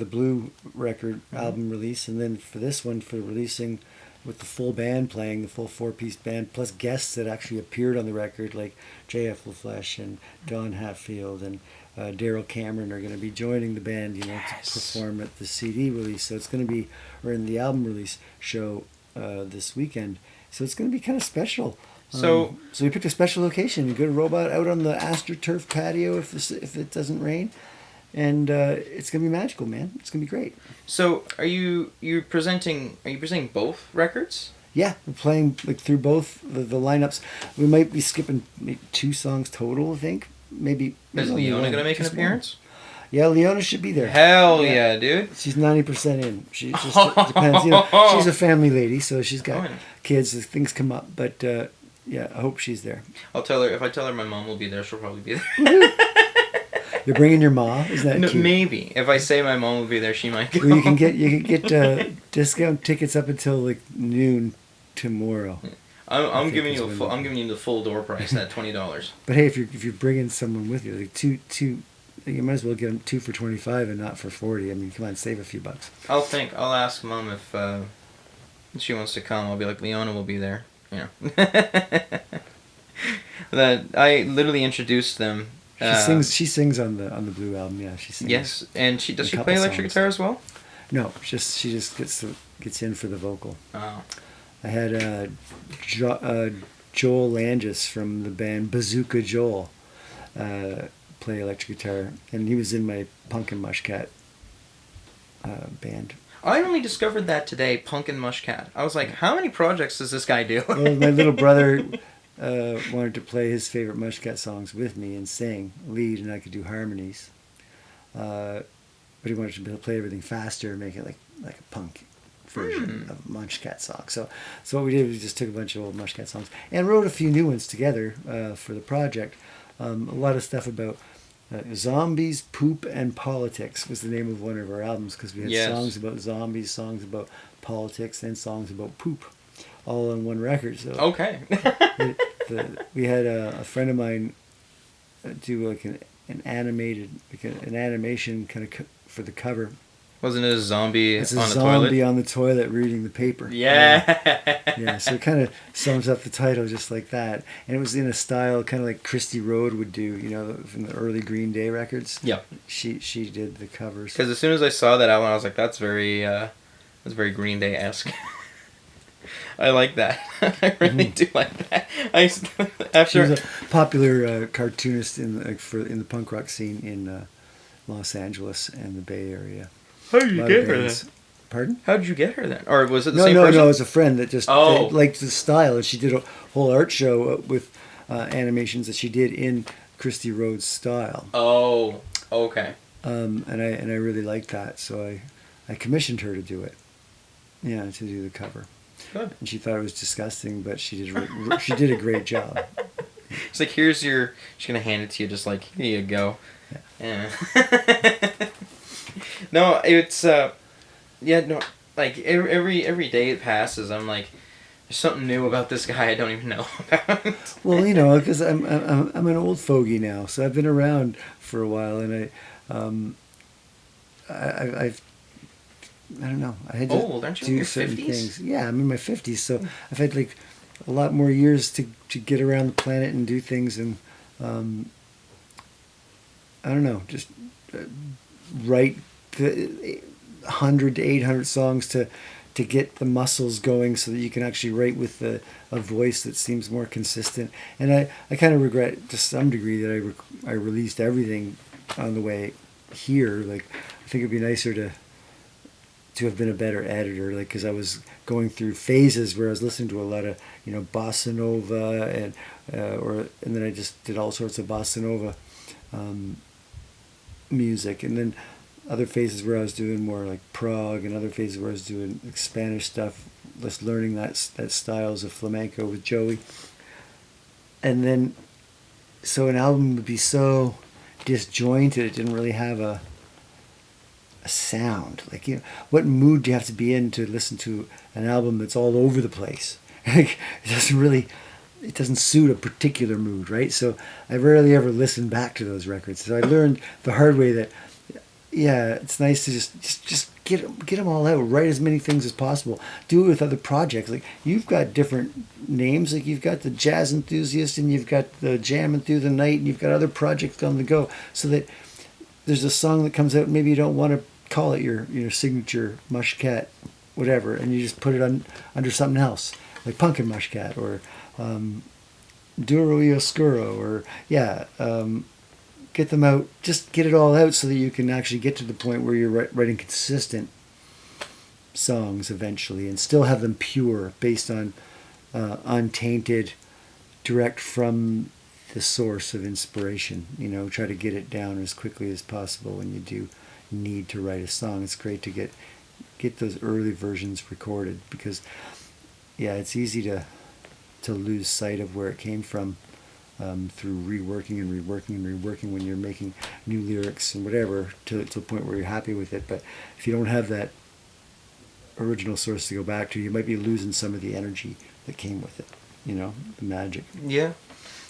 Blue record album release, and then for this one for releasing with the full band playing, the full 4-piece band, plus guests that actually appeared on the record, like J.F. LaFleche and Don Hatfield and Daryl Cameron are going to be joining the band, to perform at the CD release. So it's going to be, or in the album release show this weekend. So it's going to be kind of special. So we picked a special location. A good robot out on the AstroTurf patio if it doesn't rain. And it's gonna be magical, man. It's gonna be great. So, are you presenting both records? Yeah, we're playing through both the lineups. We might be skipping maybe 2 songs total, I think. Maybe. Is Leona gonna make an appearance? Yeah, Leona should be there. Hell yeah, dude. She's 90% in. She just depends. She's a family lady, so she's got kids. Things come up, but yeah, I hope she's there. I'll tell her. If I tell her my mom will be there, she'll probably be there. You're bringing your ma? Isn't that cute? Maybe. If I say my mom will be there, she might go. Well, you can get discount tickets up until noon tomorrow. I'm giving you the full door price at $20. But hey, if you're bringing someone with you, two, you might as well get them 2 for $25 and not for $40. I mean, come on, save a few bucks. I'll ask Mom if she wants to come. I'll be like, Leona will be there. That I literally introduced them. She sings on the Blue album. Yeah, she sings. Yes, and does she play electric guitar as well? No, she just gets in for the vocal. Oh. I had Joel Landis from the band Bazooka Joel play electric guitar, and he was in my Punk and Mushkat band. I only discovered that today, Punk and Mushkat. I was like, how many projects does this guy do? Well, my little brother wanted to play his favorite Mushkat songs with me and sing lead, and I could do harmonies. But he wanted to play everything faster and make it like a punk version of a Mushkat song. So what we did was just took a bunch of old Mushkat songs and wrote a few new ones together for the project. A lot of stuff about zombies, poop, and politics was the name of one of our albums, because we had songs about zombies, songs about politics, and songs about poop, all on one record. So okay. we had a friend of mine do an animation kind of for the cover. Wasn't it a zombie it's on a the zombie toilet? on the toilet reading the paper. Yeah. Yeah, so it kind of sums up the title just like that. And it was in a style kind of like Christy Road would do, from the early Green Day records. Yep. She did the covers. Because as soon as I saw that album, I was like, that's very Green Day-esque. I like that. I really do like that. She was a popular cartoonist in the punk rock scene in Los Angeles and the Bay Area. How did you get her then? Pardon? How did you get her then? Or was it the same person? No, it was a friend that just liked the style, and she did a whole art show with animations that she did in Christy Road's style. Oh, okay. And I really liked that, so I commissioned her to do it. Yeah, to do the cover. Good. And she thought it was disgusting, but she did a great job. It's like, here's your... She's going to hand it to you, just like, here you go. Yeah. No, it's... Yeah, no, like, every day it passes, I'm like, there's something new about this guy I don't even know about. Well, because I'm an old fogey now, so I've been around for a while, and I've I don't know. I had to Old, aren't you in do your certain 50s? things. Yeah, I'm in my 50s, so I've had like a lot more years to get around the planet and do things, and I don't know, just write the 100 to 800 songs to get the muscles going so that you can actually write with a voice that seems more consistent. And I kind of regret to some degree that I released everything on the way here. Like, I think it'd be nicer to have been a better editor, like, because I was going through phases where I was listening to a lot of bossa nova and then I just did all sorts of bossa nova music, and then other phases where I was doing more like prog, and other phases where I was doing like Spanish stuff, just learning that styles of flamenco with Joey. And then so an album would be so disjointed, it didn't really have a sound. Like, what mood do you have to be in to listen to an album that's all over the place? It doesn't suit a particular mood, right? So I rarely ever listen back to those records. So I learned the hard way that, yeah, it's nice to just get them all out, write as many things as possible, do it with other projects. Like, you've got different names, like you've got the jazz enthusiast, and you've got the jamming through the night, and you've got other projects on the go, so that there's a song that comes out, and maybe you don't want to call it your signature Mushkat, whatever, and you just put it under something else, like Pumpkin Mushkat, or Duro y Oscuro, or get them out, just get it all out so that you can actually get to the point where you're writing consistent songs eventually, and still have them pure, based on untainted, direct from the source of inspiration. Try to get it down as quickly as possible when you do need to write a song. It's great to get those early versions recorded, because it's easy to lose sight of where it came from through reworking when you're making new lyrics and whatever, to the point where you're happy with it. But if you don't have that original source to go back to, you might be losing some of the energy that came with it, the magic. Yeah.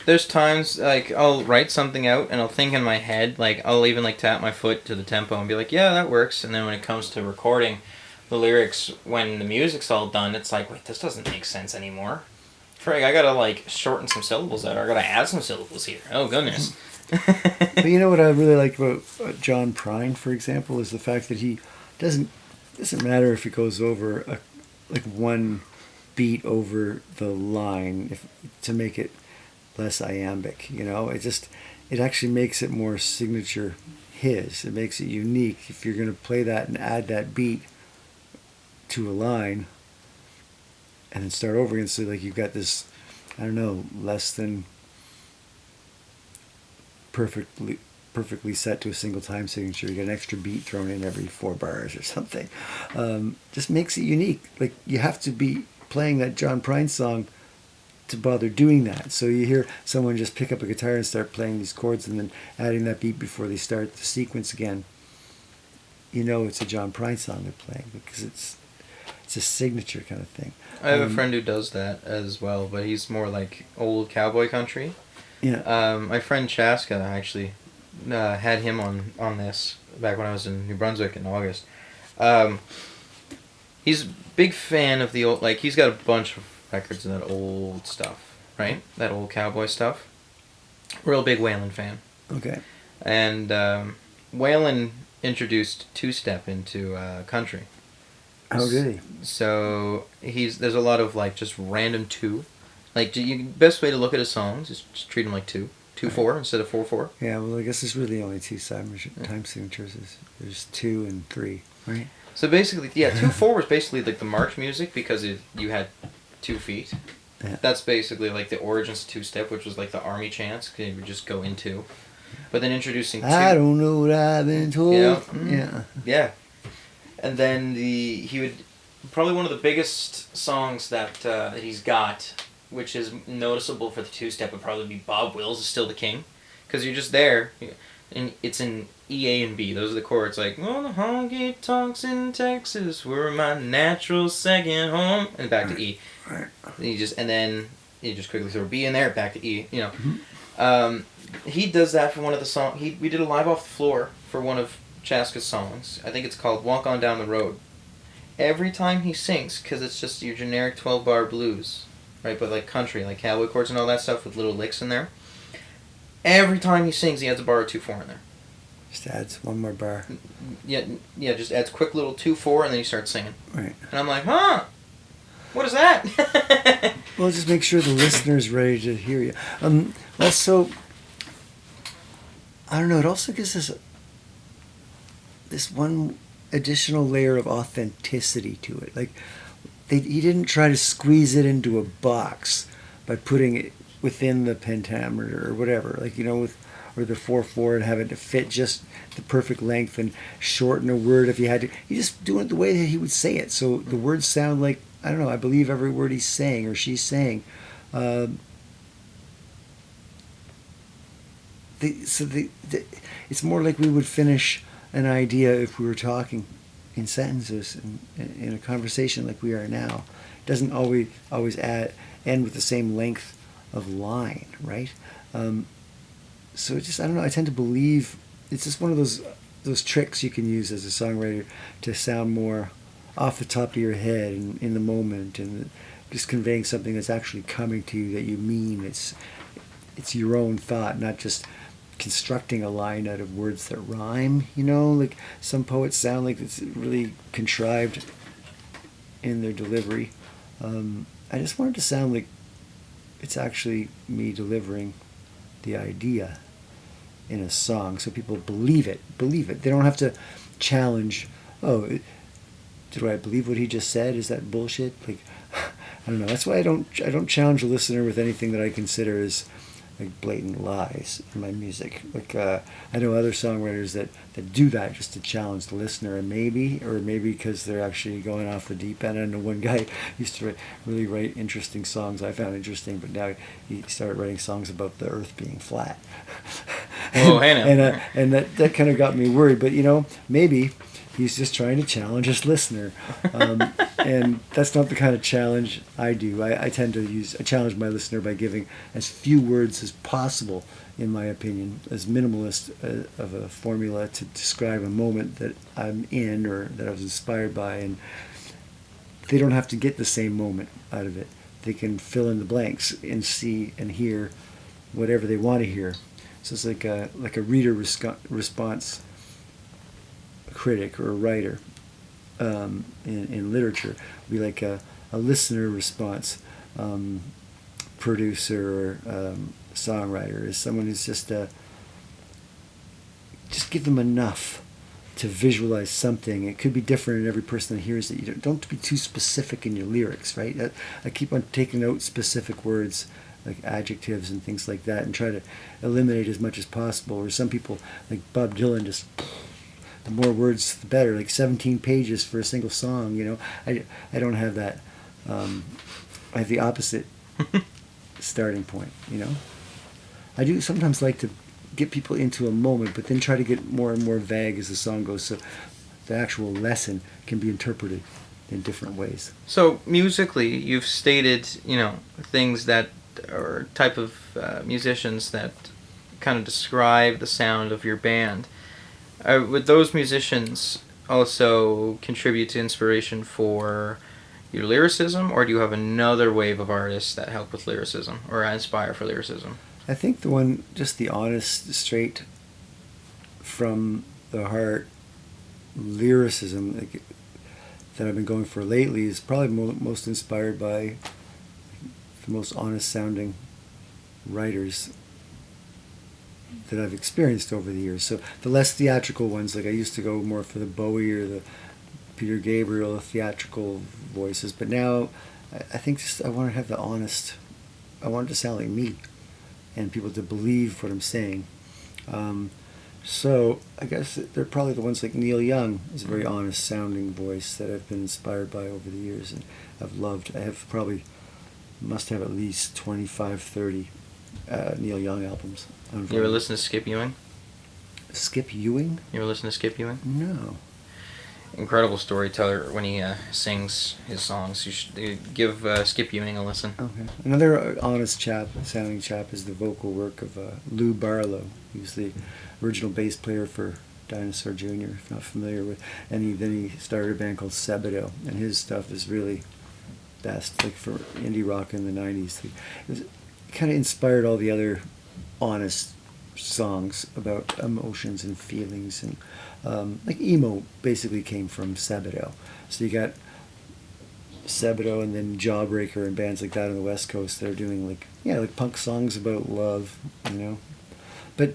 There's times, like, I'll write something out and I'll think in my head, like, I'll even, like, tap my foot to the tempo and be like, yeah, that works. And then when it comes to recording the lyrics, when the music's all done, it's like, wait, this doesn't make sense anymore. Frig, I gotta, like, shorten some syllables out, or I gotta add some syllables here. Oh, goodness. But you know what I really like about John Prine, for example, is the fact that he doesn't matter if it goes over like one beat over the line to make it less iambic. It actually makes it more signature his. It makes it unique. If you're going to play that and add that beat to a line and then start over again, so like you've got this, I don't know, less than perfectly set to a single time signature. You get an extra beat thrown in every 4 bars or something. Just makes it unique. Like, you have to be playing that John Prine song to bother doing that. So you hear someone just pick up a guitar and start playing these chords, and then adding that beat before they start the sequence again. It's a John Prine song they're playing, because it's a signature kind of thing. I have a friend who does that as well, but he's more like old cowboy country. Yeah. My friend Chaska actually had him on this back when I was in New Brunswick in August. He's a big fan of the old, like, he's got a bunch of records of that old stuff, right? That old cowboy stuff. Real big Waylon fan. Okay. And Waylon introduced two-step into country. How did he? So there's a lot of, like, just random two. Like, best way to look at his songs is just treat them like 2/4 instead of 4/4. Yeah, well, I guess there's really only two time signatures. There's 2 and 3, right? So basically, 2/4 was basically like the march music, because you had 2 feet. Yeah. That's basically like the origins of two-step, which was like the army chants. Cause you would just go into, but then introducing 2. I don't know what I've been told. Yeah. Yeah. Yeah. And then he would, probably one of the biggest songs that he's got which is noticeable for the two-step, would probably be Bob Wills is Still the King. Because you're just there, and it's in E, A, and B. Those are the chords. Like, well, the honky tonks in Texas were my natural second home. And back to E. Right. And then you just quickly throw B in there, back to E, you know. He does that for one of the songs. We did a live off the floor for one of Chaska's songs. I think it's called Walk On Down the Road. Every time he sings, because it's just your generic 12-bar blues, right? But like country, like cowboy chords and all that stuff with little licks in there. Every time he sings, he adds a bar or 2/4 in there. Just adds one more bar. Yeah, just adds quick little 2/4, and then he starts singing. Right. And I'm like, huh? What is that? Well, just make sure the listener's ready to hear you. Also, I don't know, it also gives us this one additional layer of authenticity to it. Like, he didn't try to squeeze it into a box by putting it within the pentameter or whatever, like, you know, or the 4/4 and have it to fit just the perfect length and shorten a word if you had to. He just doing it the way that he would say it, so the words sound like, I don't know, I believe every word he's saying or she's saying. It's more like we would finish an idea if we were talking in sentences in a conversation like we are now. It doesn't always end with the same length of line, right? So it just, I don't know, I tend to believe it's just one of those tricks you can use as a songwriter to sound more off the top of your head and in the moment, and just conveying something that's actually coming to you that you mean. It's your own thought, not just constructing a line out of words that rhyme, you know, like some poets sound like it's really contrived in their delivery. I just want it to sound like it's actually me delivering the idea in a song, so people believe it. They don't have to challenge, do I believe what he just said? Is that bullshit? Like, I don't know. That's why I don't challenge a listener with anything that I consider as like blatant lies in my music. Like, I know other songwriters that do that just to challenge the listener, and maybe because they're actually going off the deep end. I know one guy used to really write interesting songs I found interesting, but now he started writing songs about the earth being flat. Oh, hey now. And that kind of got me worried, but you know, maybe he's just trying to challenge his listener. And that's not the kind of challenge I do. I tend to challenge my listener by giving as few words as possible, in my opinion, as minimalist of a formula to describe a moment that I'm in or that I was inspired by. And they don't have to get the same moment out of it. They can fill in the blanks and see and hear whatever they want to hear. So it's like a reader response critic or a writer in literature. It'd be like a listener response producer or songwriter is someone who's just give them enough to visualize something. It could be different in every person that hears it. You don't be too specific in your lyrics, right? I keep on taking out specific words like adjectives and things like that and try to eliminate as much as possible. Or some people, like Bob Dylan, just the more words the better, like 17 pages for a single song, you know. I don't have that. I have the opposite starting point, you know. I do sometimes like to get people into a moment, but then try to get more and more vague as the song goes, so the actual lesson can be interpreted in different ways. So musically, you've stated, you know, things that are type of musicians that kind of describe the sound of your band. Would those musicians also contribute to inspiration for your lyricism, or do you have another wave of artists that help with lyricism or inspire for lyricism? I think the one, just the honest, straight from the heart lyricism that I've been going for lately is probably most inspired by the most honest sounding writers that I've experienced over the years. So the less theatrical ones, like I used to go more for the Bowie or the Peter Gabriel, the theatrical voices, but now I think just I want to have the honest, I want it to sound like me and people to believe what I'm saying. So I guess they're probably the ones like Neil Young is a very honest sounding voice that I've been inspired by over the years and I've loved. I have probably must have at least 25, 30 Neil Young albums on vinyl. You ever listen to Skip Ewing? Skip Ewing? You ever listen to Skip Ewing? No. Incredible storyteller when he sings his songs. You should give Skip Ewing a listen. Okay. Another honest sounding chap is the vocal work of Lou Barlow. He was the original bass player for Dinosaur Jr., if not familiar with. And then he started a band called Sebadoh, and his stuff is really best, like for indie rock in the 90s. It kind of inspired all the other honest songs about emotions and feelings, and like emo basically came from Sebadoh. So you got Sebadoh and then Jawbreaker and bands like that on the West Coast. They're doing like punk songs about love, But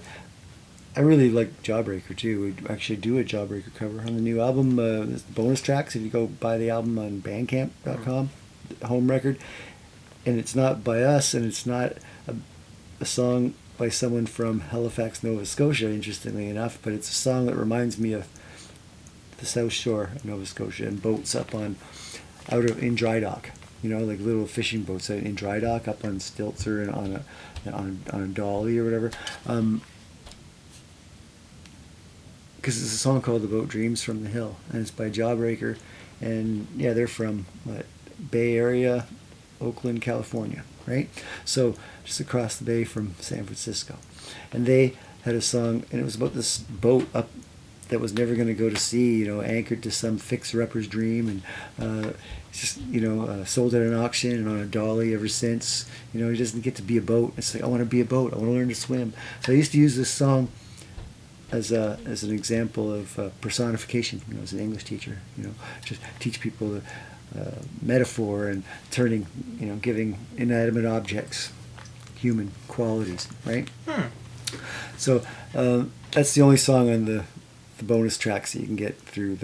I really like Jawbreaker too. We'd actually do a Jawbreaker cover on the new album. Bonus tracks, if you go buy the album on Bandcamp.com, home record, and it's not by us, and it's not a song by someone from Halifax, Nova Scotia, interestingly enough, but it's a song that reminds me of the South Shore of Nova Scotia and boats in dry dock, like little fishing boats out in dry dock up on stilts or on a dolly or whatever. Because it's a song called "The Boat Dreams from the Hill," and it's by Jawbreaker, and they're from Bay Area, Oakland, California, right? So just across the bay from San Francisco, and they had a song, and it was about this boat up that was never going to go to sea, anchored to some fixer-upper's dream, and just sold at an auction and on a dolly ever since. He doesn't get to be a boat. It's like, I want to be a boat. I want to learn to swim. So I used to use this song as an example of personification. As an English teacher, just teach people the metaphor and turning, giving inanimate objects human qualities, right? So that's the only song on the bonus tracks that you can get through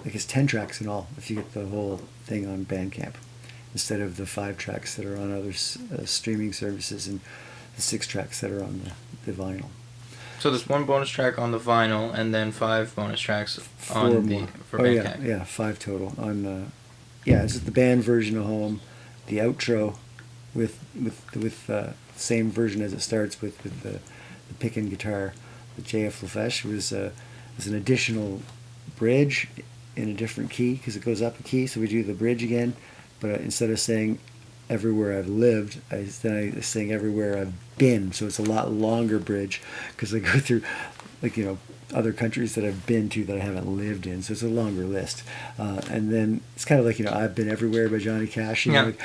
I guess 10 tracks in all if you get the whole thing on Bandcamp, instead of the 5 tracks that are on other streaming services and the 6 tracks that are on the vinyl. So there's 1 bonus track on the vinyl, and then 5 bonus tracks for Bandcamp. Yeah, 5 total on. It's the band version of Home, the outro with same version as it starts with the pick and guitar. The JF Lafeche was an additional bridge in a different key because it goes up a key. So we do the bridge again, but instead of saying "everywhere I've lived," I sing "everywhere I've been." So it's a lot longer bridge because I go through other countries that I've been to that I haven't lived in, so it's a longer list. And then it's kind of like "I've Been Everywhere" by Johnny Cash, that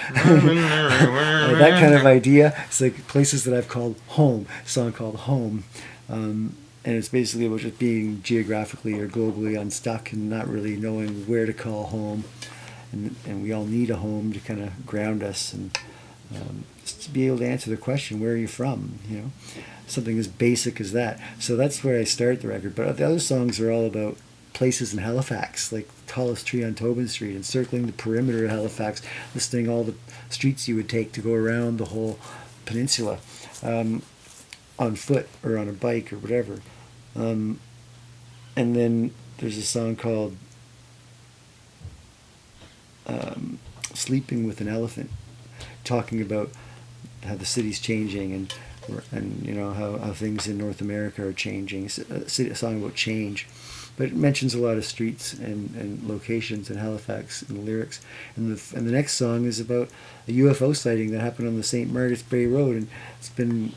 kind of idea. It's like places that I've called home. A song called "Home," and it's basically about just being geographically or globally unstuck and not really knowing where to call home. And we all need a home to kind of ground us and just to be able to answer the question, where are you from? Something as basic as that. So that's where I start the record. But the other songs are all about places in Halifax, like the tallest tree on Tobin Street, and circling the perimeter of Halifax, listing all the streets you would take to go around the whole peninsula on foot or on a bike or whatever. And then there's a song called "Sleeping with an Elephant," talking about how the city's changing and how things in North America are changing. It's a song about change, but it mentions a lot of streets and locations in Halifax in the lyrics. And the next song is about a UFO sighting that happened on the St. Margaret's Bay Road, and it's been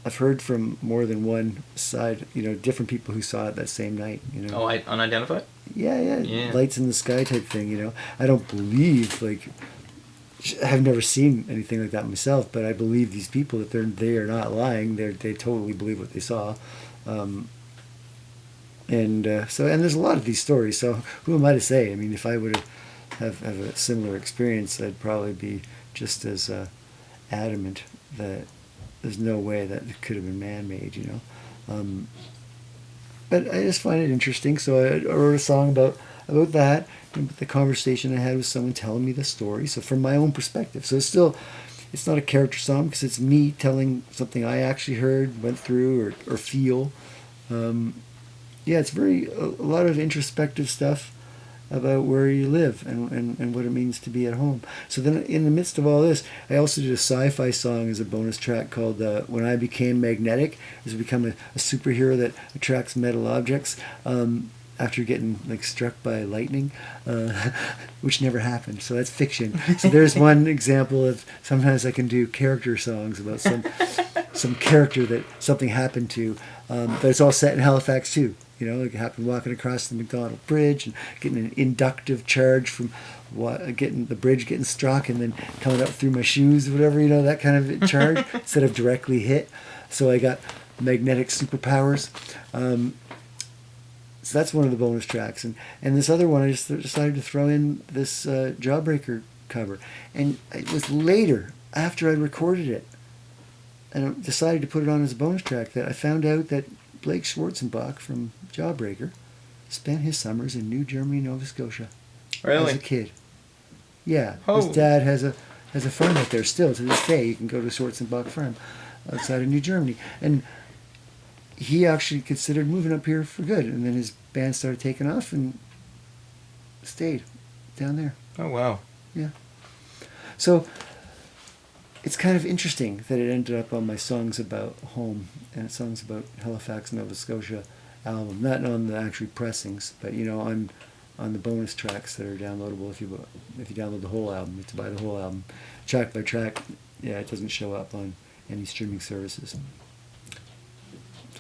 I've heard from more than one side, different people who saw it that same night. Oh, unidentified? Yeah, lights in the sky type thing. I don't believe I've never seen anything like that myself, but I believe these people that they are not lying. They totally believe what they saw, and there's a lot of these stories. So who am I to say? I mean, if I would have a similar experience, I'd probably be just as adamant that there's no way that it could have been man-made. But I just find it interesting, so I wrote a song about that. The conversation I had with someone telling me the story, so from my own perspective. So it's not a character song because it's me telling something I actually heard, went through, or feel. It's a lot of introspective stuff, about where you live and what it means to be at home. So then in the midst of all this, I also did a sci-fi song as a bonus track called When I Became Magnetic. As I become a superhero that attracts metal objects. After getting like struck by lightning, which never happened. So that's fiction. So there's one example of sometimes I can do character songs about some character that something happened to, but it's all set in Halifax too. You know, like it happened walking across the McDonald Bridge and getting an inductive charge from getting the bridge getting struck and then coming up through my shoes or whatever, you know, that kind of charge instead of directly hit. So I got magnetic superpowers. So that's one of the bonus tracks. And this other one, I just decided to throw in this Jawbreaker cover. And it was later, after I recorded it, and I decided to put it on as a bonus track, that I found out that Blake Schwarzenbach from Jawbreaker spent his summers in New Germany, Nova Scotia. Really? As a kid. Yeah. Oh. His dad has a farm out there still to this day. You can go to Schwarzenbach farm outside of New Germany. And he actually considered moving up here for good, and then his band started taking off and stayed down there. Oh, wow. Yeah. So it's kind of interesting that it ended up on my Songs About Home and Songs About Halifax, Nova Scotia album. Not on the actual pressings, but you know, on the bonus tracks that are downloadable if you download the whole album. You have to buy the whole album. Track by track, yeah, it doesn't show up on any streaming services.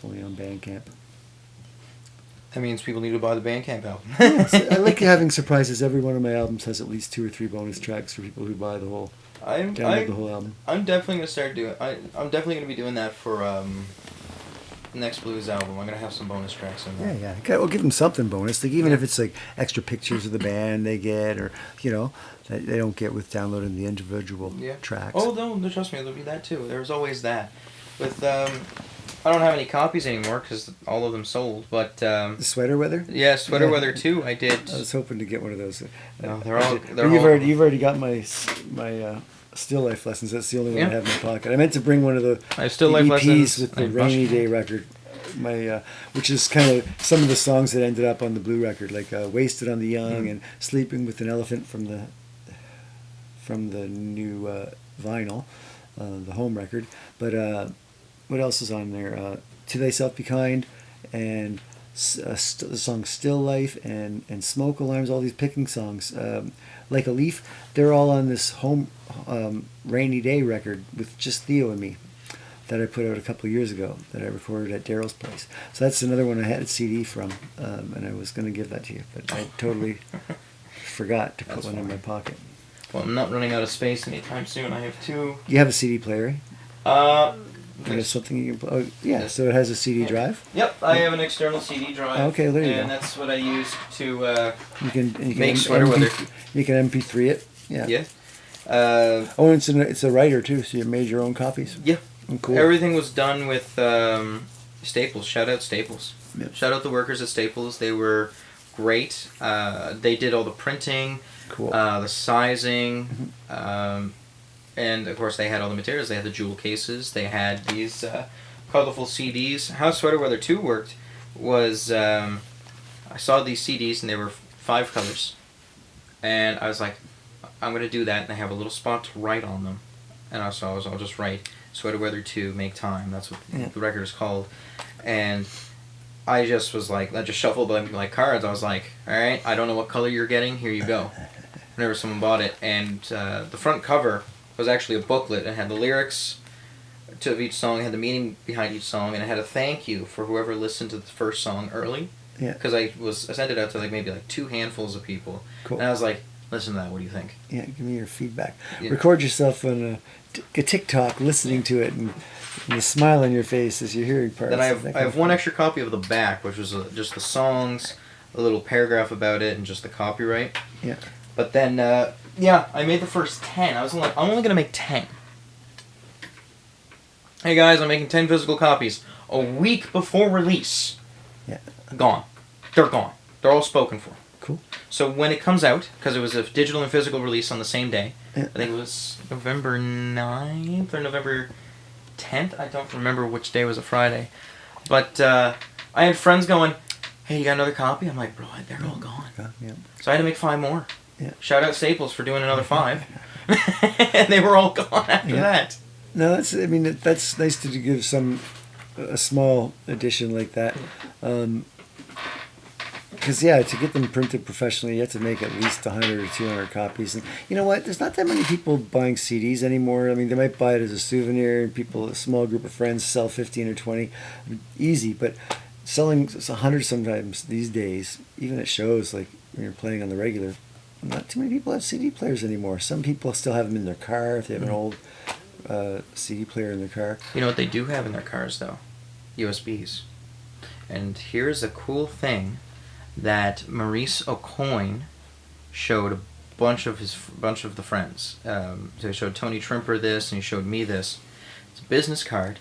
Only on Bandcamp. That means people need to buy the Bandcamp album. Yes, I like having surprises. Every one of my albums has at least 2 or 3 bonus tracks for people who buy the whole download the whole album. I'm definitely gonna start doing. I'm definitely gonna be doing that for next Blues album. I'm gonna have some bonus tracks in there. Yeah. Okay, we'll give them something bonus. Like even if it's like extra pictures of the band they get, or you know, that they don't get with downloading the individual tracks. Oh no, trust me, there'll be that too. There's always that. With I don't have any copies anymore because all of them sold. But the Sweater Weather. Yeah, Sweater Weather 2. I did. I was hoping to get one of those. No, they're all. You've already got my Still Life lessons. That's the only one I have in my pocket. I meant to bring one of the Still Life EPs lessons with the Rainy Day record. Which is kind of some of the songs that ended up on the Blue record, like "Wasted on the Young" and "Sleeping with an Elephant" from the new vinyl, the home record. But what else is on there? "To Thyself Be Kind" and the song "Still Life" and "Smoke Alarms." All these picking songs, "Like a Leaf." They're all on this home Rainy Day record with just Theo and me, that I put out a couple of years ago, that I recorded at Daryl's place. So that's another one I had a CD from, and I was going to give that to you, but I totally forgot to put one in my pocket. Well, I'm not running out of space anytime soon. I have 2. You have a CD player, right? You have something you can play? Oh, yeah, so it has a CD drive? Yep, I have an external CD drive. Okay, there you go. And that's what I use to you can make Sweater Weather. You can MP3 it, yeah. Yeah. It's a writer too, so you made your own copies? Yeah. Oh, cool. Everything was done with Staples. Shout out Staples. Yep. Shout out the workers at Staples. They were great. They did all the printing, cool. The sizing, and of course they had all the materials. They had the jewel cases. They had these colorful CDs. How Sweater Weather 2 worked was I saw these CDs and they were 5 colors. And I was like, I'm going to do that. And they have a little spot to write on them. And I'll just write Sweater Weather 2, Make Time. That's what the record is called. And I just was like, I just shuffled my cards. I was like, all right, I don't know what color you're getting. Here you go. Whenever someone bought it. And the front cover was actually a booklet. It had the lyrics to each song, it had the meaning behind each song, and it had a thank you for whoever listened to the first song early. Yeah. Because I sent it out to maybe 2 handfuls of people. Cool. And I was like, listen to that. What do you think? Yeah, give me your feedback. Yeah. Record yourself on a TikTok listening to it and a smile on your face as you're hearing parts. Then I have one extra copy of the back, which was just the songs, a little paragraph about it, and just the copyright. Yeah. But then, I made the first 10. I was like, I'm only going to make 10. Hey guys, I'm making 10 physical copies. A week before release. Yeah. Gone. They're gone. They're all spoken for. Cool. So when it comes out, because it was a digital and physical release on the same day, Yeah. I think it was November 9th or November 10th. I don't remember which day was a Friday. But I had friends going, hey, you got another copy? I'm like, bro, they're all gone. Yeah. So I had to make 5 more. Yeah. Shout out Staples for doing another 5. And they were all gone after that. No, that's nice to give a small edition like that. Because to get them printed professionally, you have to make at least 100 or 200 copies. And you know what? There's not that many people buying CDs anymore. I mean, they might buy it as a souvenir, and a small group of friends sell 15 or 20, easy. But selling 100 sometimes these days, even at shows like when you're playing on the regular, not too many people have CD players anymore. Some people still have them in their car if they have an old CD player in their car. You know what they do have in their cars though? USBs. And here's a cool thing that Maurice O'Coin showed a bunch of the friends. So he showed Tony Trimper this, and he showed me this. It's a business card.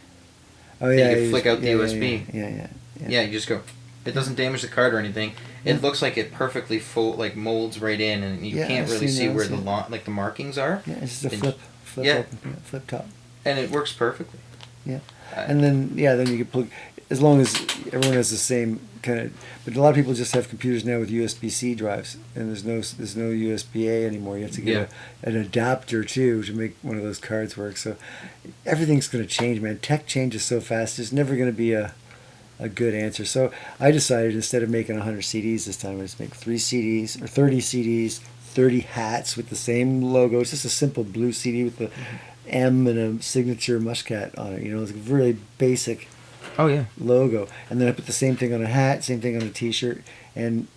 Oh yeah, you flick out the USB. Yeah. You just go. It doesn't damage the card or anything. It looks like it perfectly molds right in, and you can't really see where the markings are. Yeah, it's just a flip open, flip top. And it works perfectly. Yeah, and then you can plug, as long as everyone has the same kind of. But a lot of people just have computers now with USB-C drives, and there's no USB-A anymore. You have to get an adapter too to make one of those cards work. So everything's going to change, man. Tech changes so fast. There's never going to be a good answer. So I decided, instead of making 100 CDs this time, I just make 3 CDs or 30 CDs, 30 hats with the same logo. It's just a simple blue CD with the M and a signature Mushkat on it. It's a really basic logo. And then I put the same thing on a hat, same thing on a T-shirt. And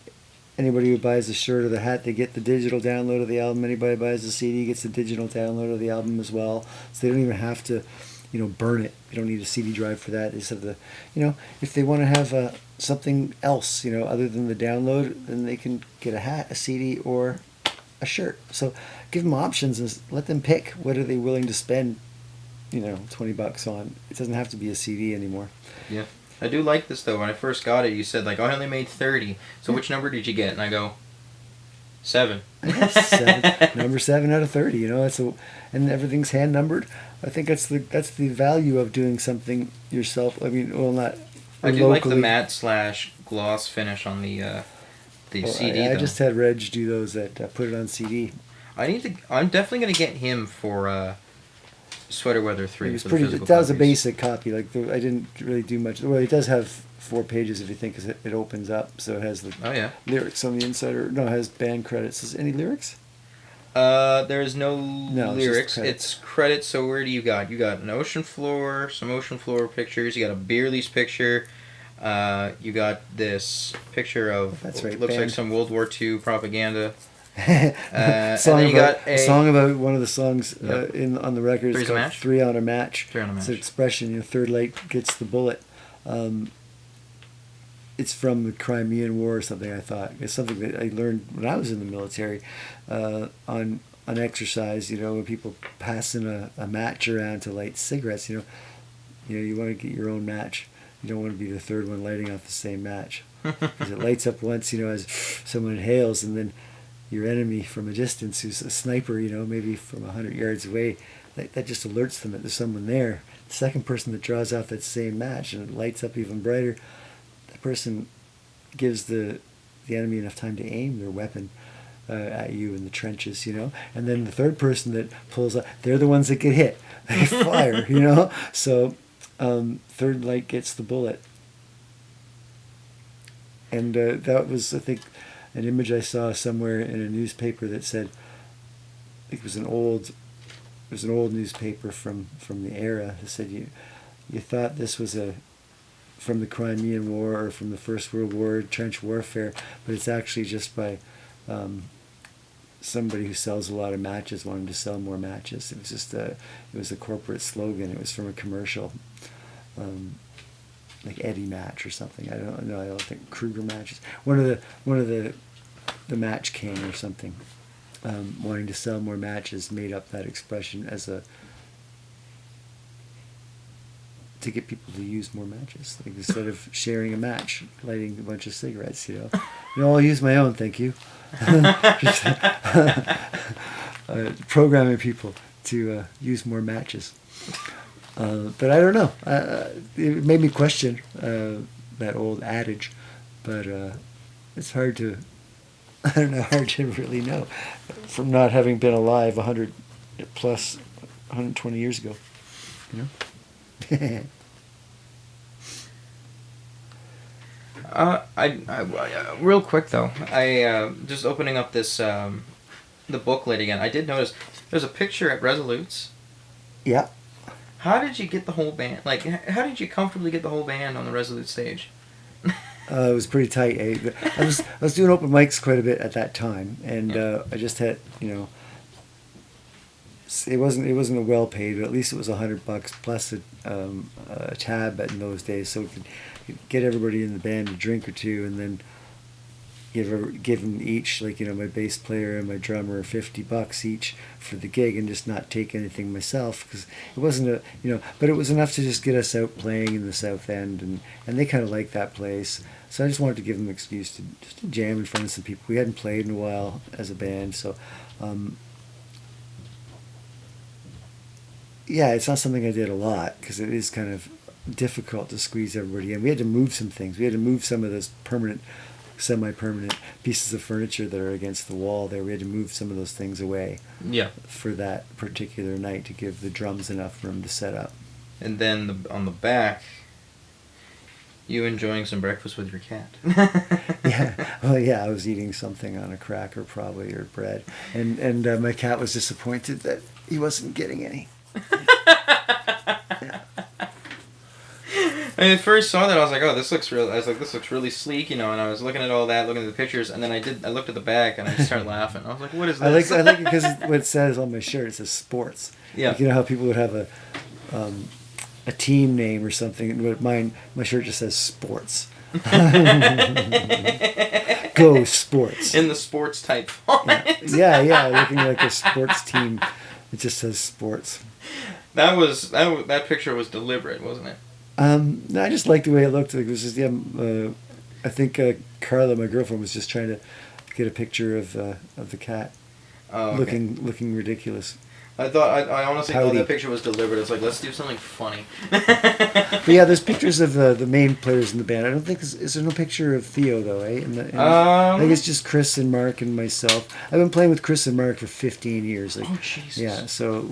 anybody who buys the shirt or the hat, they get the digital download of the album. Anybody who buys the CD gets the digital download of the album as well. So they don't even have to burn it. You don't need a CD drive for that. They just have the, if they want to have something else, other than the download, then they can get a hat, a CD, or a shirt. So give them options and let them pick what are they willing to spend, $20 on. It doesn't have to be a CD anymore. Yeah. I do like this though. When I first got it, you said I only made 30. So which number did you get? And I go, 7. Number 7 out of 30. And everything's hand numbered. I think that's the value of doing something yourself. I mean, not. I do like the matte / gloss finish on the CD. I just had Reg do those that put it on CD. I'm definitely gonna get him for Sweater Weather 3. That was a basic copy. I didn't really do much. Well, it does have 4 pages if you think, 'cause it opens up, so it has the lyrics on the inside. Or no, it has band credits. Is any lyrics? There's no lyrics. It's credits. So where do you got? You got an ocean floor, some ocean floor pictures. You got a Beerley's picture. You got this picture of looks like some World War II propaganda. A song about one of the songs on the record. It's called Three on a Match. It's an expression. Third light gets the bullet. It's from the Crimean War or something. I thought it's something that I learned when I was in the military on exercise. When people passing a match around to light cigarettes, you want to get your own match. You don't want to be the third one lighting off the same match, because it lights up once, as someone inhales, and then your enemy from a distance, who's a sniper, maybe from 100 yards away, that just alerts them that there's someone there. The second person that draws out that same match and it lights up even brighter, the person gives the enemy enough time to aim their weapon at you in the trenches, and then the third person that pulls out, they're the ones that get hit. They fire, So third light gets the bullet. And that was, I think, an image I saw somewhere in a newspaper that said, I think it was an old newspaper from the era that said you thought this was from the Crimean War or from the First World War, trench warfare, but it's actually just by somebody who sells a lot of matches wanting to sell more matches. It was just it was a corporate slogan. It was from a commercial, like Eddie Match or something. I don't know. I don't think Kruger Matches. One of the Match King or something, wanting to sell more matches, made up that expression to get people to use more matches. Instead of sharing a match, lighting a bunch of cigarettes, I'll use my own, thank you. Programming people to use more matches. But I don't know. It made me question that old adage, but it's hard to I don't know. Hard to really know from not having been alive 100 plus 120 years ago. You know. Real quick though, I just opening up this the booklet again. I did notice there's a picture at Resolute's. Yeah. How did you get the whole band? Like, how did you comfortably get the whole band on the Resolute stage? It was pretty tight. I was doing open mics quite a bit at that time, and I just had, you know, it wasn't a well paid, but at least it was $100 plus a tab in those days, so we could get everybody in the band a drink or two, and then give them each, like, you know, my bass player and my drummer $50 each for the gig, and just not take anything myself, because it wasn't a, you know, but it was enough to just get us out playing in the South End, and they kind of liked that place. So I just wanted to give them an excuse to just to jam in front of some people. We hadn't played in a while as a band, so yeah, it's not something I did a lot, because it is kind of difficult to squeeze everybody in. We had to move some things. We had to move some of those semi-permanent pieces of furniture that are against the wall there. We had to move some of those things away. Yeah. For that particular night, to give the drums enough room to set up. And then on the back, you enjoying some breakfast with your cat. Yeah. Well, yeah, I was eating something on a cracker probably, or bread, and my cat was disappointed that he wasn't getting any. Yeah. When I first saw that, I was like, "Oh, this looks real." I was like, "This looks really sleek," you know. And I was looking at all that, looking at the pictures, and then I looked at the back, and I just started laughing. I was like, "What is this?" I like it because what it says on my shirt, it says sports. Yeah. Like, you know how people would have a team name or something. But my shirt just says sports. Go sports. In the sports type font. Yeah, looking like a sports team. It just says sports. That picture was deliberate, wasn't it? No, I just liked the way it looked. Like, it was just, I think Carla, my girlfriend, was just trying to get a picture of the cat, Oh, okay. looking ridiculous. I honestly thought that picture was deliberate. It's like, let's do something funny. But yeah, there's pictures of the main players in the band. I don't think is there no picture of Theo though, eh? I think it's just Chris and Mark and myself. I've been playing with Chris and Mark for 15 years. Like, oh Jesus! Yeah, so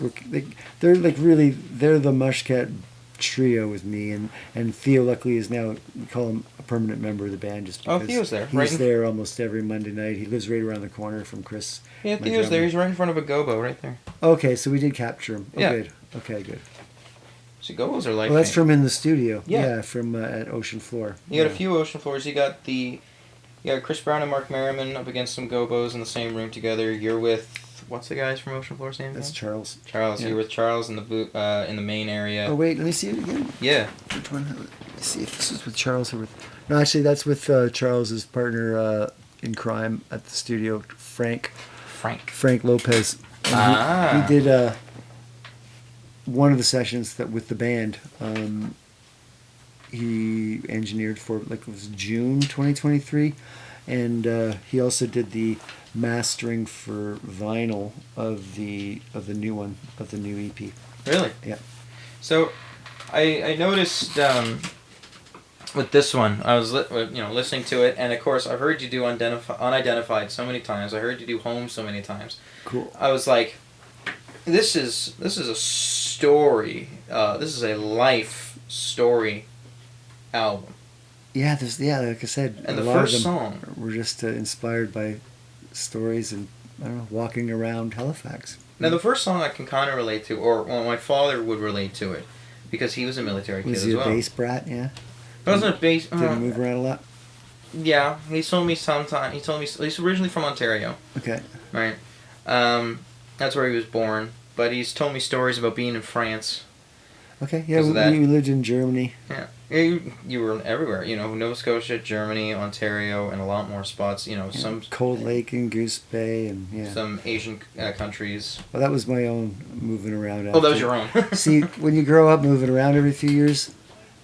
they're like really they're the Mushkat trio with me, and Theo luckily is now, we call him a permanent member of the band, just because Theo's there. He's there almost every Monday night. He lives right around the corner from Chris. Yeah, Theo's there. He's right in front of a gobo right there. Okay, so we did capture him. Oh, Yeah. Good. Okay, good. So gobos are like. Well, that's from in the studio. Yeah. From at Ocean Floor. You got a few ocean floors. You got Chris Brown and Mark Merriman up against some gobos in the same room together. You're with, what's the guys from Ocean Floor's name? That's Charles. Charles. Yeah. You're with Charles in the main area. Oh wait, let me see it again. Yeah. Which one? Let me see if this is with Charles or with. No, actually, that's with Charles's partner in crime at the studio, Frank Lopez. And he did one of the sessions that with the band. He engineered for, like, it was June 2023, and he also did the mastering for vinyl of the new EP. Really? Yeah. So, I noticed with this one, I was listening to it, and of course I've heard you do Unidentified so many times. I heard you do Home so many times. Cool. I was like, this is a story. This is a life story album. Yeah, like I said, And a the lot first of them song were just inspired by stories and, I don't know, walking around Halifax. Now, the first song I can kind of relate to, or my father would relate to it, because he was a military kid Was as he well. a bass brat? Yeah. I wasn't a bass. Did he move around a lot? Yeah, he told me sometime. He's originally from Ontario. Okay. Right. That's where he was born. But he's told me stories about being in France. Okay. Yeah, 'Cause of that. we lived in Germany. Yeah. You were everywhere. Nova Scotia, Germany, Ontario, and a lot more spots. Some Cold Lake and Goose Bay, and some Asian countries. Well, that was my own moving around. Oh, that was your own. See, when you grow up moving around every few years,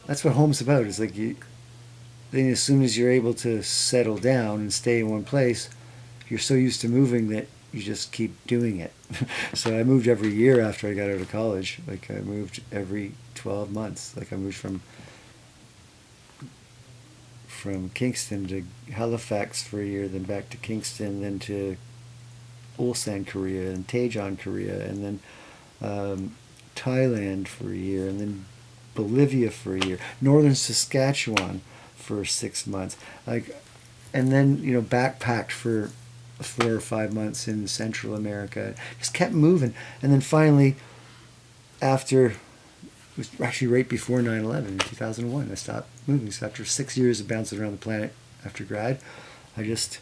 that's what home's about. It's like then as soon as you're able to settle down and stay in one place, you're so used to moving that you just keep doing it. So I moved every year after I got out of college. Like, I moved every 12 months. Like, I moved from from Kingston to Halifax for a year, then back to Kingston, then to Ulsan, Korea, and Daejeon, Korea, and then Thailand for a year, and then Bolivia for a year, northern Saskatchewan for 6 months, and then backpacked for 4 or 5 months in Central America. Just kept moving, and then finally, after it was actually right before 9/11 in 2001, I stopped moving. So after 6 years of bouncing around the planet after grad, I just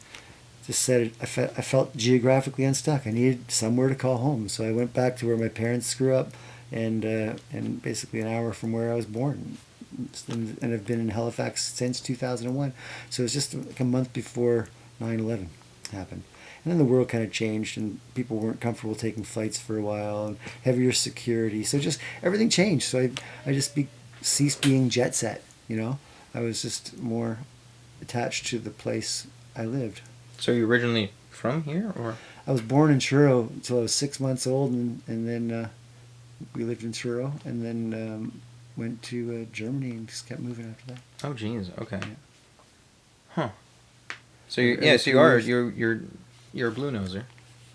said I felt geographically unstuck. I needed somewhere to call home, so I went back to where my parents grew up, and basically an hour from where I was born, and I've been in Halifax since 2001. So it was just like a month before 9/11 happened. And then the world kind of changed, and people weren't comfortable taking flights for a while, and heavier security. So just everything changed. So I just ceased being jet set. I was just more attached to the place I lived. So you originally from here, or? I was born in Truro until I was 6 months old, and then we lived in Truro, and then went to Germany and just kept moving after that. Oh, geez. Okay. Yeah. Huh. So you're a blue noser.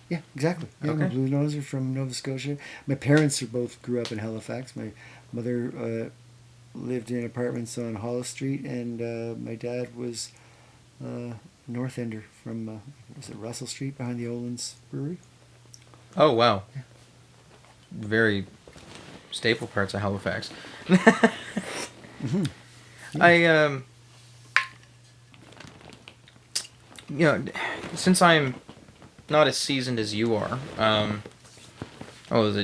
Yeah, exactly. Yeah, I'm a Okay. blue noser from Nova Scotia. My parents grew up in Halifax. My mother lived in apartments on Hollis Street, and my dad was North Ender from was it Russell Street behind the Olin's Brewery. Oh, wow. Yeah. Very staple parts of Halifax. Mm-hmm. Yeah. Since I'm not as seasoned as you are,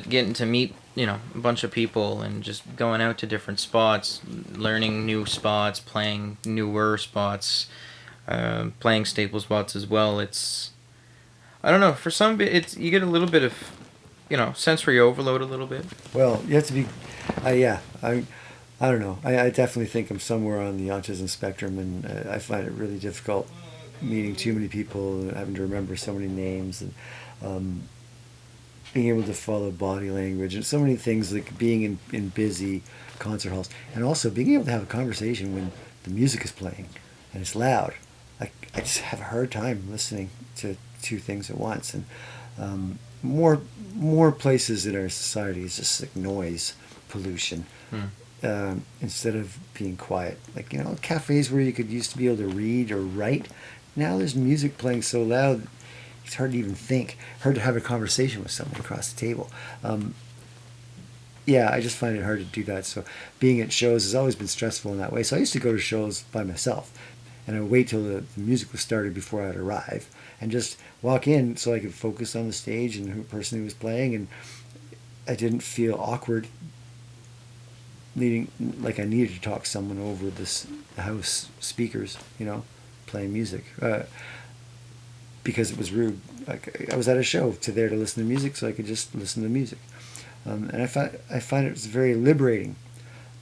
getting to meet, a bunch of people and just going out to different spots, learning new spots, playing newer spots, playing staple spots as well. I don't know, for some, you get a little bit of, sensory overload a little bit. Well, you have to be, yeah. I don't know. I definitely think I'm somewhere on the autism spectrum, and I find it really difficult meeting too many people and having to remember so many names, and being able to follow body language and so many things, like being in busy concert halls, and also being able to have a conversation when the music is playing and it's loud. I just have a hard time listening to two things at once, and more places in our society is just like noise pollution. Instead of being quiet, like cafes where you used to be able to read or write, now there's music playing so loud it's hard to even think, hard to have a conversation with someone across the table. Yeah, I just find it hard to do that. So being at shows has always been stressful in that way. So I used to go to shows by myself, and I would wait till the music was started before I'd arrive, and just walk in so I could focus on the stage and the person who was playing, and I didn't feel awkward like I needed to talk to someone over the house speakers, playing music, because it was rude. Like I was at a show there to listen to music, so I could just listen to music, and I find it was very liberating.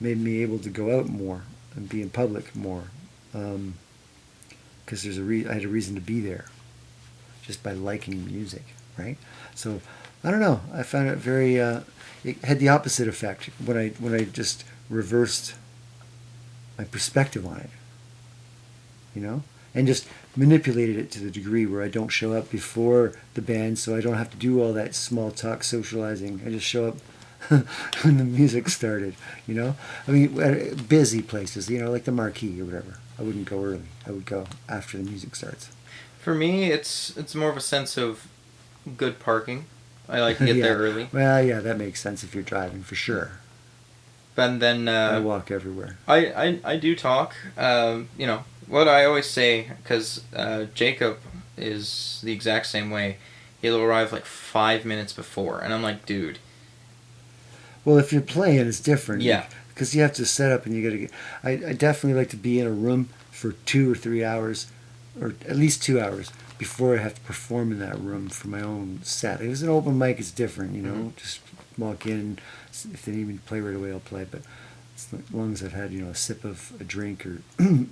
Made me able to go out more and be in public more, because I had a reason to be there, just by liking music, right? So I don't know. I found it very. It had the opposite effect when I just reversed my perspective on it, and just manipulated it to the degree where I don't show up before the band, so I don't have to do all that small talk socializing. I just show up when the music started, I mean, at busy places, like the Marquee or whatever. I wouldn't go early. I would go after the music starts. For me, it's more of a sense of good parking. I like to get there early. Well, yeah, that makes sense if you're driving, for sure. But then I walk everywhere. I do talk. What I always say, because Jacob is the exact same way. He'll arrive like 5 minutes before, and I'm like, dude. Well, if you're playing, it's different. Yeah. Because you have to set up, and you got to get. I definitely like to be in a room for 2 or 3 hours, or at least 2 hours, before I have to perform in that room for my own set. If it's an open mic, it's different, Mm-hmm. Just walk in. If they need me to play right away, I'll play. But as long as I've had, a sip of a drink or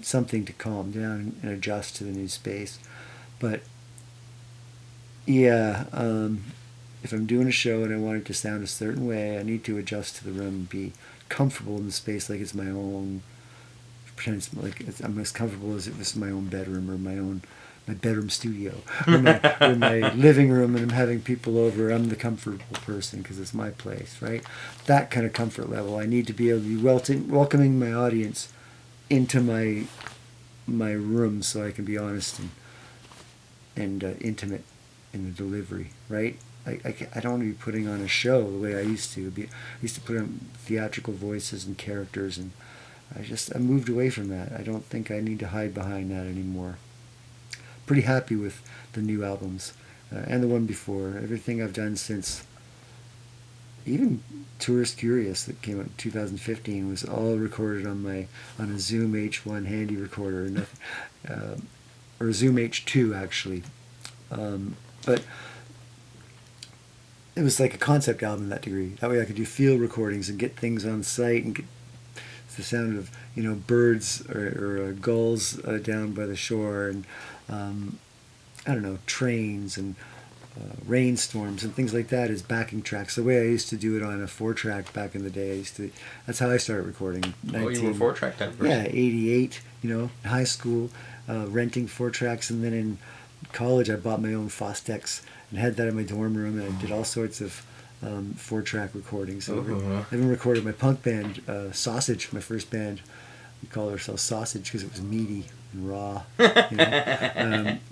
something to calm down and adjust to the new space. But yeah, if I'm doing a show and I want it to sound a certain way, I need to adjust to the room and be comfortable in the space like it's my own pretend I'm as comfortable as if it was my own bedroom or my bedroom studio or my living room, and I'm having people over. I'm the comfortable person because it's my place, right? That kind of comfort level. I need to be able to be welcoming my audience into my room so I can be honest and intimate in the delivery, right? I don't want to be putting on a show the way I used to. I used to put on theatrical voices and characters, and I moved away from that. I don't think I need to hide behind that anymore. Pretty happy with the new albums and the one before. Everything I've done since, even Tourist Curious that came out in 2015 was all recorded on a Zoom H1 handy recorder, or Zoom H2 actually. But it was like a concept album in that degree. That way I could do field recordings and get things on site and get the sound of birds or gulls down by the shore, and I don't know, trains and rainstorms and things like that as backing tracks. The way I used to do it on a 4-track back in the day. That's how I started recording. Oh, you were 4-track type person. Yeah, 88. High school, renting 4-tracks, and then in college I bought my own Fostex and had that in my dorm room, and I did all sorts of 4-track recordings. So I even recorded my punk band, Sausage, my first band. We called ourselves Sausage because it was meaty and raw. But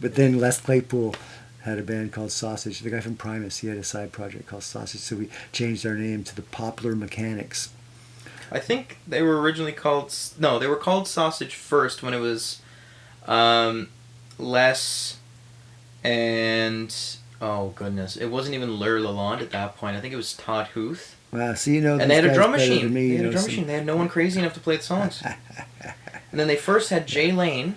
then Les Claypool had a band called Sausage. The guy from Primus, he had a side project called Sausage, so we changed our name to the Poplar Mechanics. I think they were originally called... No, they were called Sausage first when it was Les and... Oh, goodness. It wasn't even Lure Lalonde at that point. I think it was Todd Huth. Wow, so and they had a drum machine. They had no one crazy enough to play the songs. And then they first had Jay Lane.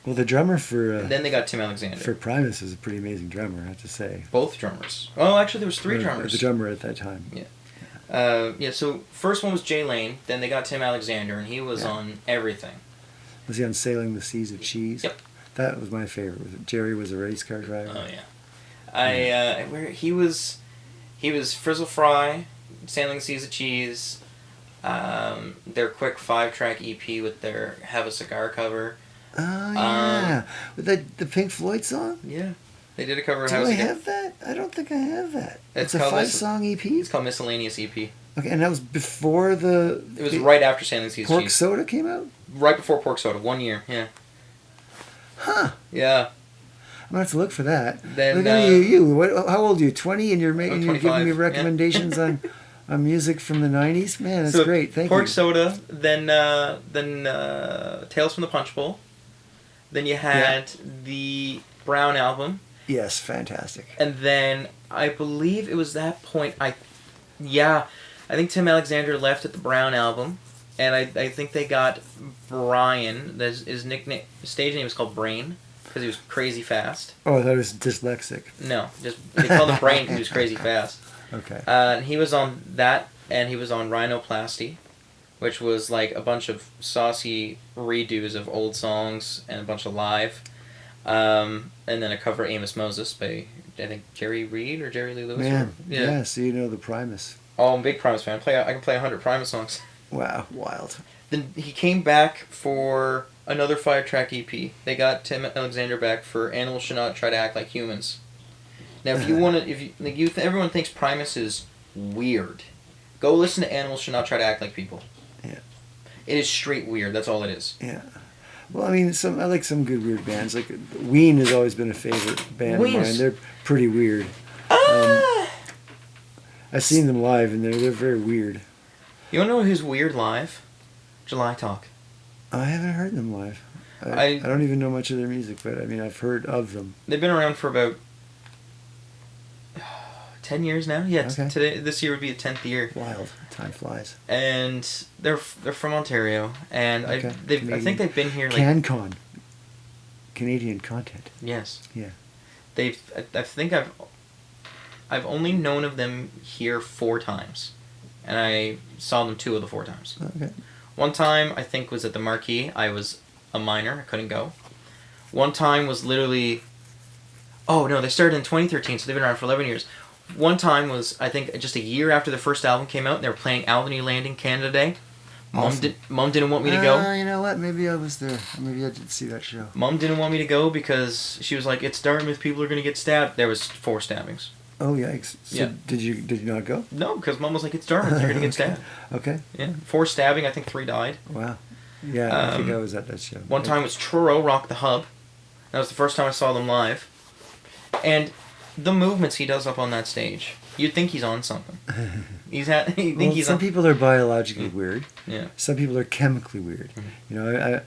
Well, the drummer for... and then they got Tim Alexander. For Primus was a pretty amazing drummer, I have to say. Both drummers. Well, actually, there was 3 drummers. The drummer at that time. Yeah. So first one was Jay Lane. Then they got Tim Alexander, and he was on everything. Was he on Sailing the Seas of Cheese? Yep. That was my favorite. Jerry was a race car driver. Oh, yeah. Where he was Frizzle Fry, Sailing the Seas of Cheese, their quick 5-track EP with their Have a Cigar cover. Oh, yeah. With the Pink Floyd song? Yeah. They did a cover of Do Have a I Cigar. have that? I don't think I have that. It's a called 5-song EP? It's called Miscellaneous EP. Okay, and that was before the... It was right after Sailing the Seas of Pork Cheese. Soda came out? Right before Pork Soda, 1 year, yeah. Huh. Yeah. I'm going to have to look for that. Then, look at you. How old are you? 20? And you're I'm giving me recommendations on music from the 90s? Man, that's great. Thank you. Pork Soda, then Tales from the Punch Bowl. Then you had the Brown album. Yes, fantastic. And then I believe it was that point I think Tim Alexander left at the Brown album, and I think they got Brian. His nickname, stage name was called Brain because he was crazy fast. Oh, that was dyslexic. No, just they called him Brain because he was crazy fast. Okay. And he was on that, and he was on Rhinoplasty, which was like a bunch of saucy redos of old songs and a bunch of live. And then a cover of Amos Moses by, I think, Jerry Reed or Jerry Lee Lewis. Man, yeah, so you know the Primus. Oh, I'm a big Primus fan. I can play 100 Primus songs. Wow, wild. Then he came back for another 5-track EP. They got Tim Alexander back for Animals Should Not Try to Act Like Humans. Now, if you want to, everyone thinks Primus is weird. Go listen to Animals Should Not Try to Act Like People. Yeah. It is straight weird. That's all it is. Yeah. Well, I mean, I like some good weird bands. Like Ween has always been a favorite band of mine. They're pretty weird. I've seen them live, and they're very weird. You want to know who's weird live? July Talk. I haven't heard them live. I don't even know much of their music, but I mean, I've heard of them. They've been around for about 10 years now. Yeah, okay. This year would be the 10th year. Wild. Time flies. And they're from Ontario, and okay. I think they've been here like CanCon. Canadian content. Yes. Yeah. I think I've only known of them here 4 times, and I saw them 2 of the 4 times. Okay. One time I think was at the Marquee. I was a minor. I couldn't go. One time was literally. Oh no! They started in 2013, so they've been around for 11 years. One time was, I think, just a year after the first album came out, and they were playing Albany Landing Canada Day. Awesome. Mom didn't want me to go. You know what? Maybe I was there. Maybe I did see that show. Mom didn't want me to go because she was like, "It's Dartmouth. People are gonna get stabbed." There was 4 stabbings. Oh yikes! So Yeah. did you not go? No, because Mom was like, "It's Dartmouth. You're gonna get stabbed." Okay. Yeah, 4 stabbing. I think 3 died. Wow. Yeah, I think I was at that show. One time was Truro Rock the Hub. That was the first time I saw them live. And the movements he does up on that stage, you'd think he's on something. Some people are biologically weird. Yeah. Some people are chemically weird. Mhm. You know,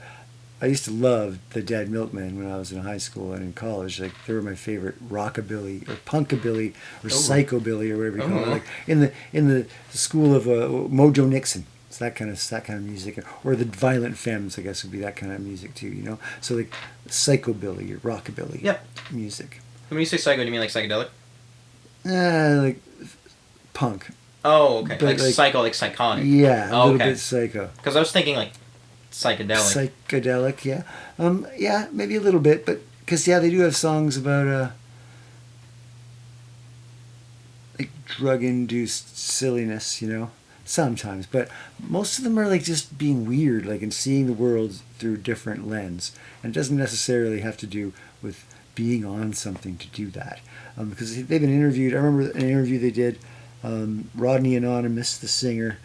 I used to love the Dead Milkmen when I was in high school and in college. Like they were my favorite rockabilly or punkabilly or psychobilly or whatever you call it. Like in the school of Mojo Nixon. It's that kind of music, or the Violent Femmes, I guess, would be that kind of music too. You know, so like psychobilly or rockabilly music. When you say psycho, do you mean like psychedelic? Like punk. Oh, okay. But Like psycho, like psychotic. Yeah, a Oh, little okay. bit psycho. Because I was thinking like psychedelic. Psychedelic, yeah. Yeah, maybe a little bit, but because they do have songs about like drug-induced silliness, you know, sometimes. But most of them are like just being weird, like and seeing the world through a different lens, and it doesn't necessarily have to do with being on something to do that. Because they've been interviewed. I remember an interview they did. Rodney Anonymous, the singer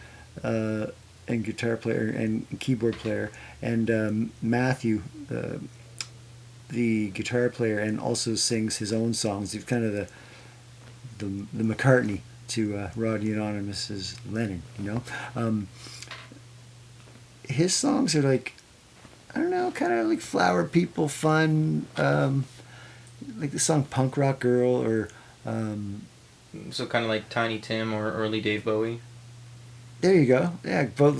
and guitar player and keyboard player, and Matthew, the guitar player, and also sings his own songs. He's kind of the McCartney to Rodney Anonymous's Lennon. You know, his songs are like, I don't know, kind of like Flower People, fun. Like the song "Punk Rock Girl" or. So kind of like Tiny Tim or early Dave Bowie. There you go. Yeah, both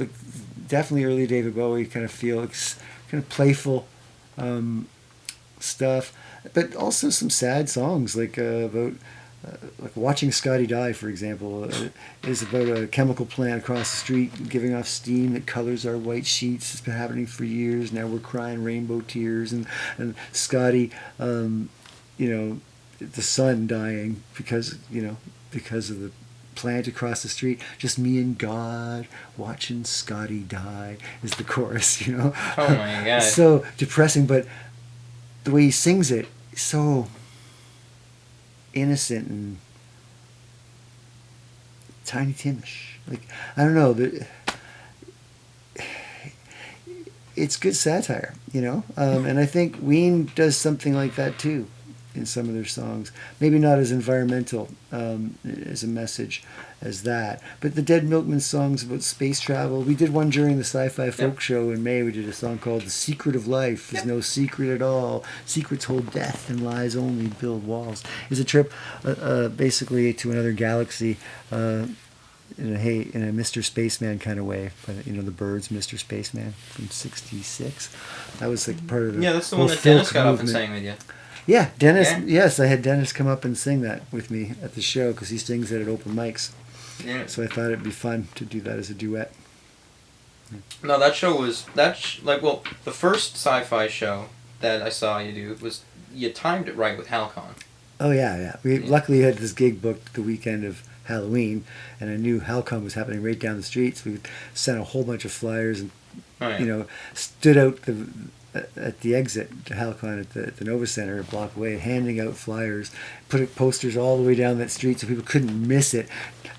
definitely early David Bowie kind of feel. It's kind of playful stuff, but also some sad songs like about like Watching Scotty Die, for example, is about a chemical plant across the street giving off steam that colors our white sheets. It's been happening for years. Now we're crying rainbow tears, and Scotty, you know, the sun dying because of the plant across the street. Just me and God watching Scotty die is the chorus, you know. Oh my God. So depressing, but the way he sings it is so innocent and Tiny Timish. Like, I don't know, it's good satire, you know. And I think Ween does something like that too in some of their songs. Maybe not as environmental as a message as that. But the Dead Milkmen songs about space travel. We did one during the Sci-Fi Folk Show in May. We did a song called "The Secret of Life Is No Secret at All. Secrets hold death and lies only build walls." It's a trip basically to another galaxy in a Mr. Spaceman kind of way. But, you know, the Byrds, Mr. Spaceman from '66. That was like part of the that's the one whole that Dennis folk got up and movement. sang with you. Yeah, Dennis. Yeah. Yes, I had Dennis come up and sing that with me at the show because he sings it at open mics. Yeah. So I thought it'd be fun to do that as a duet. No, that show was the first sci-fi show that I saw you do was you timed it right with HalCon. Oh yeah. We luckily had this gig booked the weekend of Halloween, and I knew HalCon was happening right down the street, so we sent a whole bunch of flyers and you know, stood out at the exit to HalCon at the Nova Center a block away, handing out flyers, put posters all the way down that street so people couldn't miss it,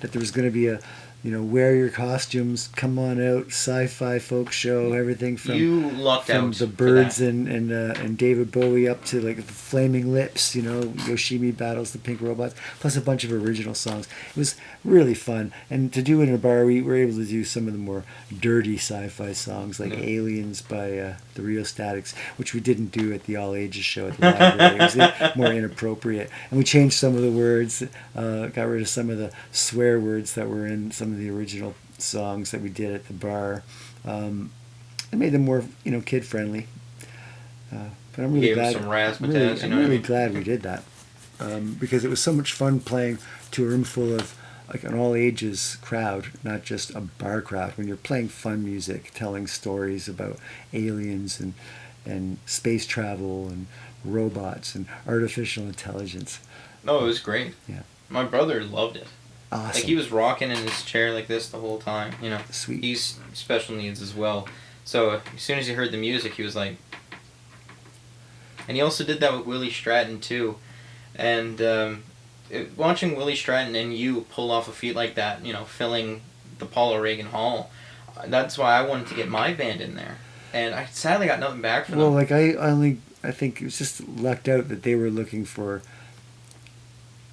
that there was going to be a, you know, wear your costumes, come on out, sci-fi folk show, everything from you lucked out the for Byrds that. and David Bowie up to like the Flaming Lips, you know, Yoshimi Battles the Pink Robots, plus a bunch of original songs. It was really fun, and to do it in a bar, we were able to do some of the more dirty sci-fi songs like Aliens by the Rheostatics, which we didn't do at the All Ages show at the library. It was more inappropriate, and we changed some of the words, got rid of some of the swear words that were in some of the original songs that we did at the bar, and made them more, you know, kid friendly. But I'm really glad. Some razzmatazz, I'm really glad we did that, because it was so much fun playing to a room full of like an all ages crowd, not just a bar crowd. When you're playing fun music, telling stories about aliens and space travel and robots and artificial intelligence. No, it was great. Yeah. My brother loved it. Awesome. Like, he was rocking in his chair like this the whole time, you know. Sweet. He's special needs as well. So as soon as he heard the music, he was like... And he also did that with Willie Stratton, too. And watching Willie Stratton and you pull off a feat like that, you know, filling the Paul O'Regan Hall, that's why I wanted to get my band in there. And I sadly got nothing back from them. Well, like I think it was just lucked out that they were looking for.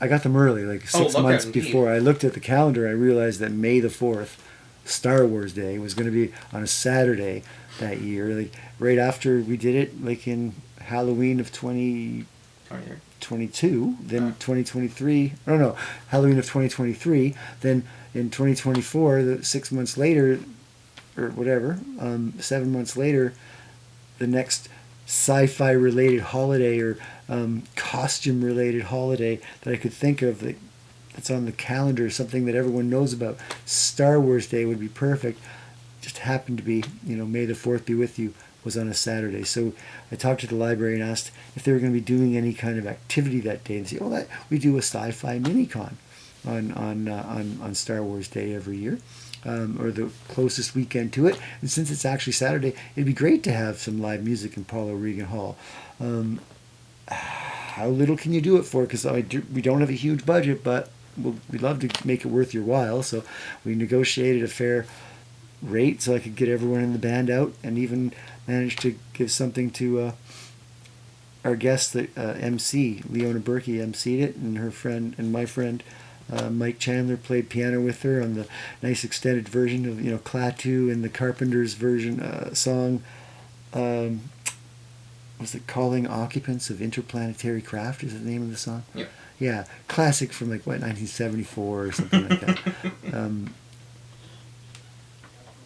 I got them early, like 6 months before. I looked at the calendar. I realized that May the 4th, Star Wars Day, was going to be on a Saturday that year. Like right after we did it, like in Halloween of 2022, then 2023. No, Halloween of 2023. Then in 2024, 6 months later, or whatever, 7 months later, the next sci-fi related holiday or costume related holiday that I could think of that's on the calendar, something that everyone knows about, Star Wars Day would be perfect. Just happened to be, May the 4th be with you was on a Saturday. So I talked to the library and asked if they were going to be doing any kind of activity that day, and they said, we do a sci-fi mini-con on Star Wars Day every year. Or the closest weekend to it. And since it's actually Saturday, it'd be great to have some live music in Paul O'Regan Hall. How little can you do it for? Because we don't have a huge budget, but we'd love to make it worth your while. So we negotiated a fair rate so I could get everyone in the band out, and even managed to give something to our guest, the MC, Leona Berkey emceed it, and her friend and my friend Mike Chandler played piano with her on the nice extended version of Klaatu and the Carpenters version song. Was it "Calling Occupants of Interplanetary Craft"? Is the name of the song? Yep. Yeah, classic from 1974 or something like that.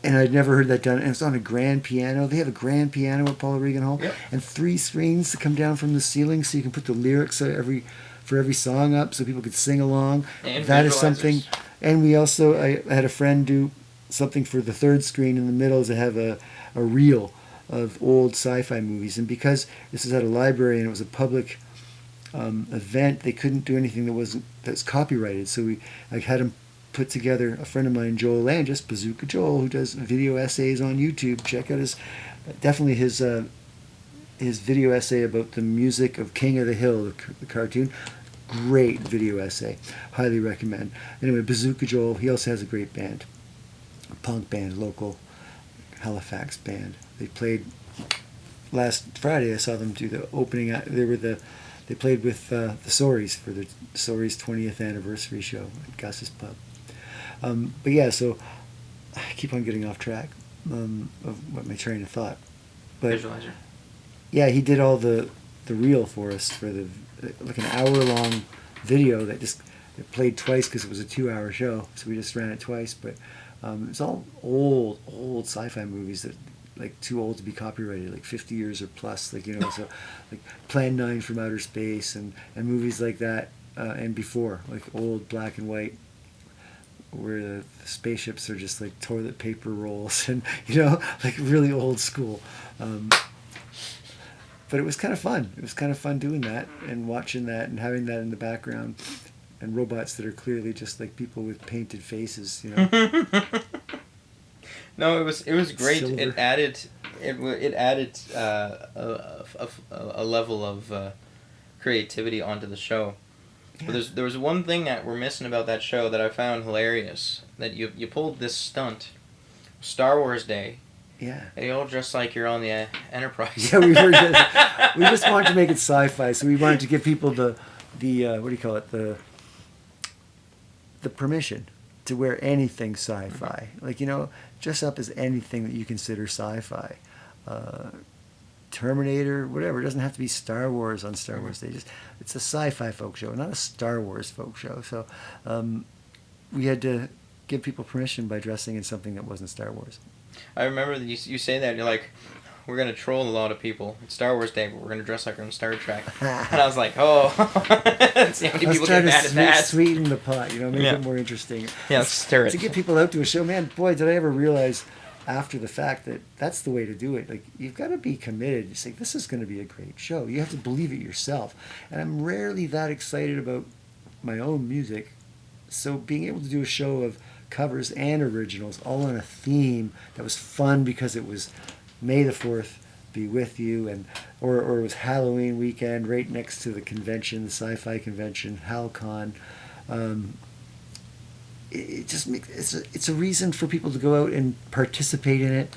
And I'd never heard that done. And it's on a grand piano. They have a grand piano at Paul O'Regan Hall, yep. And 3 screens that come down from the ceiling, so you can put the lyrics for every song up, so people could sing along. And that is something. And we also, I had a friend do something for the 3rd screen in the middle to have a reel of old sci-fi movies. And because this was at a library and it was a public event, they couldn't do anything that's copyrighted. So I had him put together, a friend of mine, Joel Landis, Bazooka Joel, who does video essays on YouTube. Check out his video essay about the music of King of the Hill, the cartoon. Great video essay. Highly recommend. Anyway, Bazooka Joel, he also has a great band. A punk band, local Halifax band. They played last Friday. I saw them do the opening act. They played with the Sorries for the Sorries 20th anniversary show at Gus's Pub. But yeah, so I keep on getting off track of what my train of thought. But Visualizer. Yeah, he did all the reel for us for an hour-long video that it played twice because it was a 2-hour show, so we just ran it twice. But it's all old sci-fi movies that too old to be copyrighted, 50 years or plus, so Plan 9 from Outer Space and movies like that, and before, old black and white, where the spaceships are just toilet paper rolls and really old school. But it was kind of fun. It was kind of fun doing that and watching that and having that in the background, and robots that are clearly just people with painted faces. No, it was great. Silver. It added a level of creativity onto the show. Yeah. But there was one thing that we're missing about that show that I found hilarious. That you pulled this stunt, Star Wars Day. Yeah. And you all dressed like you're on the Enterprise. Yeah, we just wanted to make it sci-fi, so we wanted to give people the what do you call it, the permission to wear anything sci-fi. Dress up as anything that you consider sci-fi. Terminator, whatever. It doesn't have to be Star Wars on Star Wars Day. It's a sci-fi folk show, not a Star Wars folk show. So we had to give people permission by dressing in something that wasn't Star Wars. I remember that you say that, you're like, we're going to troll a lot of people. It's Star Wars Day, but we're going to dress like we're in Star Trek. And I was like, oh. See how many people get mad at that. Sweeten the pot, make it more interesting. Yeah, stir it. To get people out to a show, man, boy, did I ever realize after the fact that that's the way to do it. You've got to be committed. You say, this is going to be a great show. You have to believe it yourself. And I'm rarely that excited about my own music So being able to do a show of covers and originals all on a theme that was fun because it was May the 4th be with you, and or it was Halloween weekend right next to the convention, the sci-fi convention, HalCon. Um, it just makes it's a reason for people to go out and participate in it,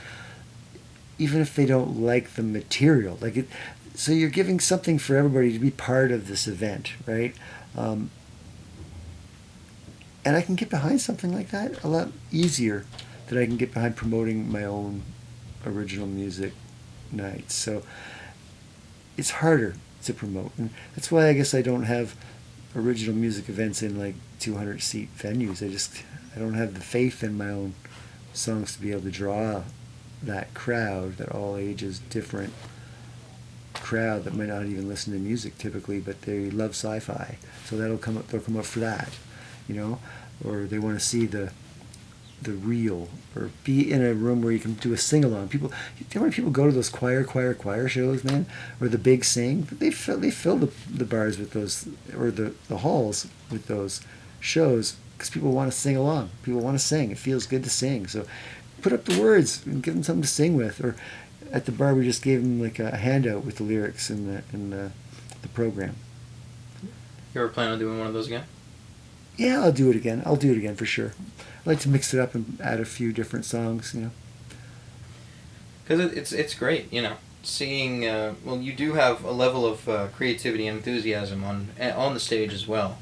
even if they don't like the material. Like it, so you're giving something for everybody to be part of this event, right? Um, and I can get behind something like that a lot easier than I can get behind promoting my own original music nights. So it's harder to promote, and that's why I guess I don't have original music events in like 200 seat venues. I don't have the faith in my own songs to be able to draw that crowd, that all ages different crowd that might not even listen to music typically, but they love sci-fi, so they'll come up for that, you know, or they want to see the real, or be in a room where you can do a sing-along. People, you know, when people go to those choir shows, man, or the big sing, they fill the bars with those, or the halls with those shows, because people want to sing along. People want to sing. It feels good to sing. So put up the words and give them something to sing with. Or at the bar, we just gave them like a handout with the lyrics in the program. You ever plan on doing one of those again? Yeah, I'll do it again. I'll do it again for sure. I like to mix it up and add a few different songs, you know. Because it's great, you know, seeing. Well, you do have a level of creativity and enthusiasm on the stage as well,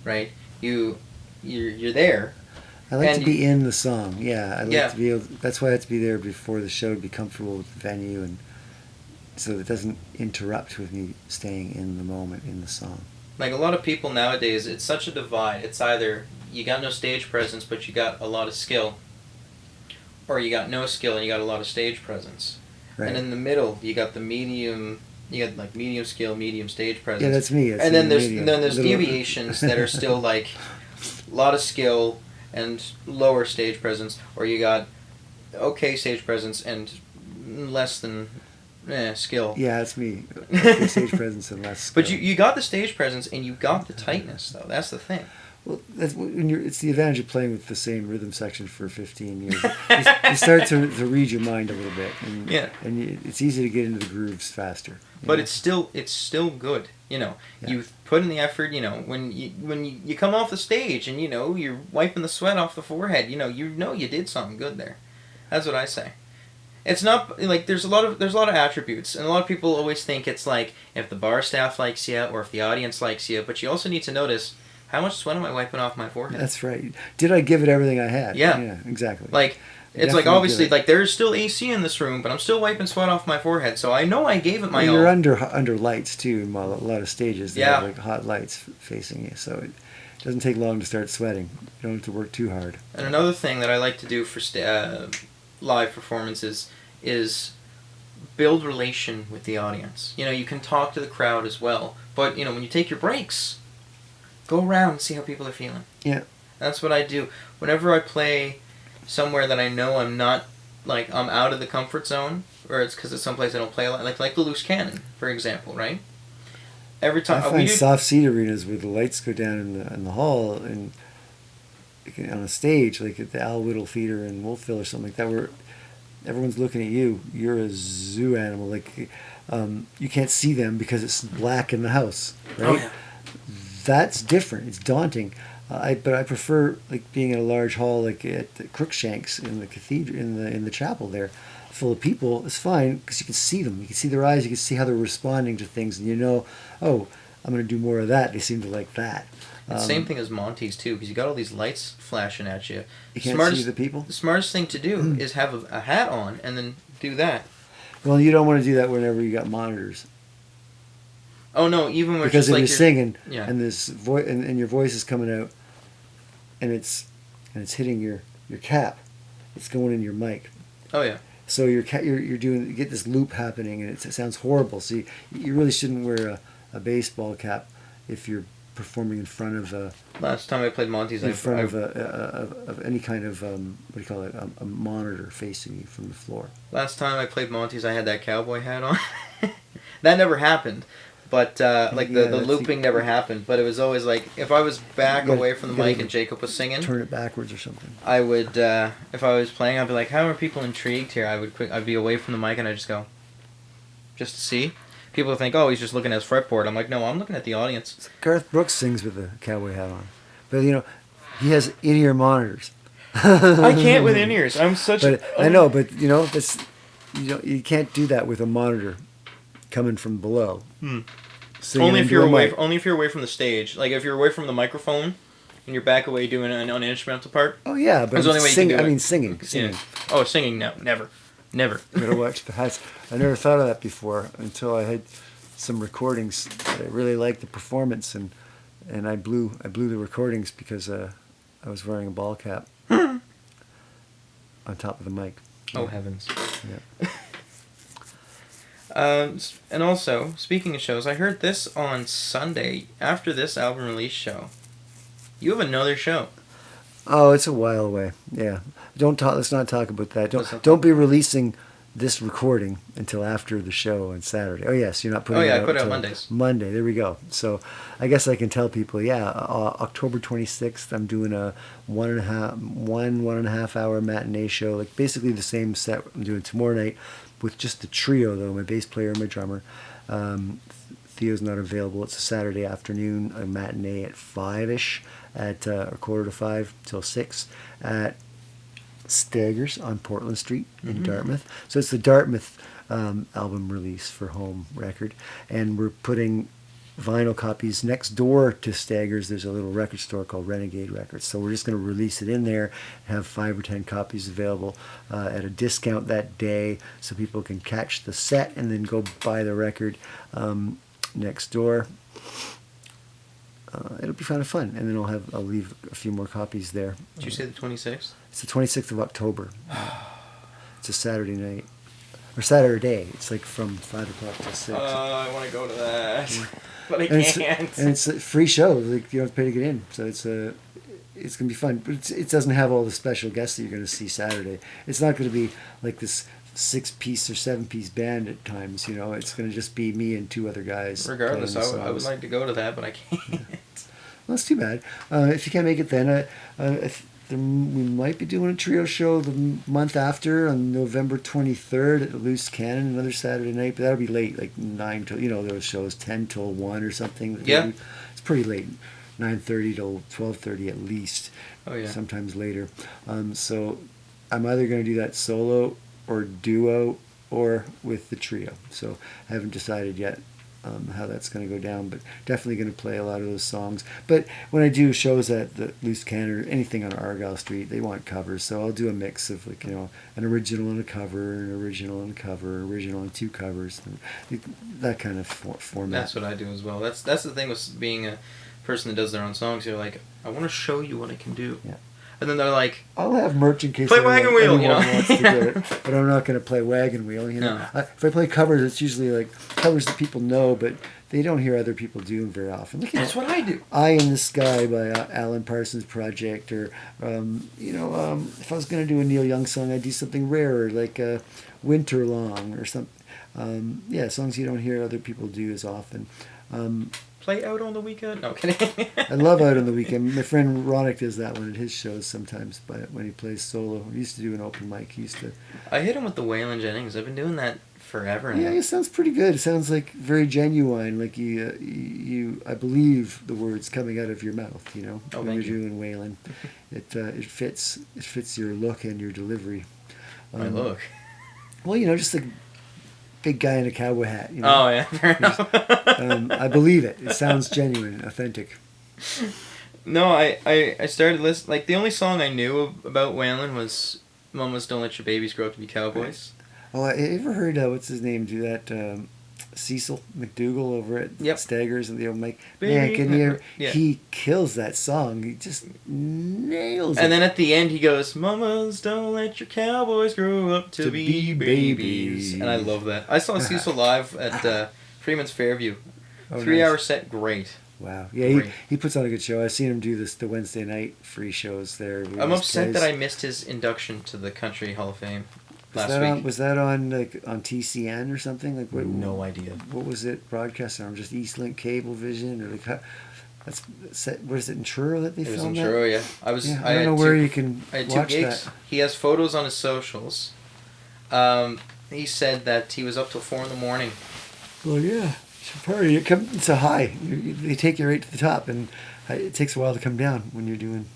right? You're there. I like to be in the song. Yeah, I like to be able. That's why I have to be there before the show to be comfortable with the venue, and so it doesn't interrupt with me staying in the moment in the song. Like a lot of people nowadays, it's such a divide. It's either you got no stage presence, but you got a lot of skill, or you got no skill and you got a lot of stage presence. Right. And in the middle, you got the medium. You got like medium skill, medium stage presence. Yeah, that's me. And then there's deviations that are still like a lot of skill and lower stage presence, or you got okay stage presence and less than skill. Yeah, that's me. Okay, stage presence and less skill. But you got the stage presence and you got the tightness, though. That's the thing. Well, that's when it's the advantage of playing with the same rhythm section for 15 years. You start to read your mind a little bit, and it's easy to get into the grooves faster. But it's still good. You know, you've put in the effort. You know, when you come off the stage and you know you're wiping the sweat off the forehead. You know you did something good there. That's what I say. It's not like there's a lot of attributes, and a lot of people always think it's like if the bar staff likes you or if the audience likes you. But you also need to notice, how much sweat am I wiping off my forehead? That's right. Did I give it everything I had? Yeah, exactly. Like it's like obviously like there's still AC in this room, but I'm still wiping sweat off my forehead, so I know I gave it my all. You're under lights too. In a lot of stages, they have like hot lights facing you, so it doesn't take long to start sweating. You don't have to work too hard. And another thing that I like to do for live performances is build relation with the audience. You know, you can talk to the crowd as well, but you know when you take your breaks, go around and see how people are feeling. Yeah. That's what I do. Whenever I play somewhere that I know I'm not, like, I'm out of the comfort zone, or it's because it's someplace I don't play a lot, like the Loose Cannon, for example, right? Every time I find soft seat arenas where the lights go down in the hall and on a stage, like at the Al Whittle Theater in Wolfville or something like that, where everyone's looking at you. You're a zoo animal. Like, you can't see them because it's black in the house, right? Oh, yeah. That's different. It's daunting. But I prefer like being in a large hall, like at the Crookshanks in the cathedral, in the chapel there, full of people. It's fine because you can see them. You can see their eyes. You can see how they're responding to things, and you know, oh, I'm going to do more of that. They seem to like that. Same thing as Monty's too, because you got all these lights flashing at you. You can't see the people. The smartest thing to do is have a hat on and then do that. Well, you don't want to do that whenever you got monitors. Oh no! Even when because if like you're singing and this voice and your voice is coming out, and it's hitting your cap, it's going in your mic. Oh yeah. So you get this loop happening, and it sounds horrible. So you really shouldn't wear a baseball cap if you're performing in front of a. Last time I played Monty's, in front of any kind of what do you call it, a monitor facing you from the floor. Last time I played Monty's, I had that cowboy hat on. That never happened. But like Yeah, the looping never happened. But it was always like if I was back You gotta- away from the you gotta mic and Jacob was singing, turn it backwards or something. I would if I was playing, I'd be like, "How are people intrigued here?" I'd be away from the mic and I just go, just to see. People think, "Oh, he's just looking at his fretboard." I'm like, "No, I'm looking at the audience." Garth Brooks sings with a cowboy hat on, but he has in-ear monitors. I can't with in-ears. I'm such. But I know, but that's you can't do that with a monitor coming from below. Singing Only if into you're a away. mic. Only if you're away from the stage. Like if you're away from the microphone, and you're back away doing an instrumental part. Oh yeah, but That's the only way you can do it. singing. Yeah. Oh, singing? No, never. You gotta watch the hats. I never thought of that before until I had some recordings that I really liked the performance, and I blew the recordings because I was wearing a ball cap on top of the mic. Oh heavens. Yeah. And also, speaking of shows, I heard this on Sunday after this album release show. You have another show. Oh, it's a while away. Yeah. Don't talk. Let's not talk about that. Let's not Don't be releasing this recording until after the show on Saturday. Oh yes, you're not putting. Oh yeah, it out I put it out until Mondays. Monday. There we go. So, I guess I can tell people. Yeah, October 26th, I'm doing a one and a half hour matinee show. Like basically the same set I'm doing tomorrow night, with just the trio though. My bass player and my drummer. Theo's not available. It's a Saturday afternoon, a matinee at 5ish, at or 4:45 till 6 at Staggers on Portland Street in Dartmouth. So it's the Dartmouth album release for home record, and we're putting vinyl copies next door to Staggers. There's a little record store called Renegade Records, so we're just going to release it in there, have 5 or 10 copies available at a discount that day, so people can catch the set and then go buy the record next door. It'll be kind of fun, and then I'll leave a few more copies there. Did you say the 26th? It's the 26th of October. It's a Saturday night. Or Saturday. It's like from 5 o'clock to 6. I want to go to that, but I and can't. it's a free show. Like you don't have to pay to get in. So it's going to be fun. But it doesn't have all the special guests that you're going to see Saturday. It's not going to be like this 6-piece or 7-piece band at times. It's going to just be me and 2 other guys. Regardless, playing the I would songs. like to go to that, but I can't. Well, that's too bad. If you can't make it then, we might be doing a trio show the month after on November 23rd at Loose Cannon, another Saturday night, but that'll be late, like 9 till, those shows 10 till 1 or something. Yeah. It's pretty late, 9:30 till 12:30 at least. Oh yeah. Sometimes later. So I'm either going to do that solo or duo or with the trio. So I haven't decided yet how that's going to go down, but definitely going to play a lot of those songs. But when I do shows at the Loose Cannon or anything on Argyle Street, they want covers, so I'll do a mix of an original and a cover, an original and a cover, original and 2 covers, that kind of format. That's what I do as well. That's the thing with being a person that does their own songs. You're like, I want to show you what I can do. Yeah. And then they're like, I'll have merch in case play Wagon Wheel, anyone wants to get it, but I'm not going to play Wagon Wheel. No. If I play covers, it's usually like covers that people know, but they don't hear other people do them very often. That's what I do. "Eye in the Sky" by Alan Parsons Project, or if I was going to do a Neil Young song, I'd do something rarer like "Winter Long" or something. Songs you don't hear other people do as often. Play Out on the Weekend? No, kidding. I love Out on the Weekend. My friend Ronick does that one at his shows sometimes, but when he plays solo. He used to do an open mic. He used to. I hit him with the Waylon Jennings. I've been doing that forever now. Yeah, it sounds pretty good. It sounds like very genuine. Like you I believe the words coming out of your mouth. Oh, when thank you're you. doing Waylon, it fits your look and your delivery. My look. Well, just a big guy in a cowboy hat. Oh yeah, fair enough. I believe it. It sounds genuine, authentic. No, I started listening. Like the only song I knew about Waylon was "Mamas Don't Let Your Babies Grow Up to Be Cowboys." Oh, I ever heard what's his name do that? Cecil McDougall over at Staggers and the old mic. Man, can you hear? Yeah. He kills that song. He just nails it. And then at the end he goes, "Mamas don't let your cowboys grow up to be babies." And I love that. I saw Cecil live at Freeman's Fairview. Oh, 3-hour nice. set, great. Wow. Yeah, Great. he puts on a good show. I've seen him do the Wednesday night free shows there. I'm upset that I missed his induction to the Country Hall of Fame. last week. Was that on like on TCN or something? Like No idea. What was it broadcast on? Just Eastlink Cablevision or like what is it in Truro that they It was in filmed that? Truro, yeah. I don't know where you can I had 2 watch gigs. that. He has photos on his socials. He said that he was up till 4 in the morning. Well, yeah. It's a high. They take you right to the top, and it takes a while to come down when you're doing.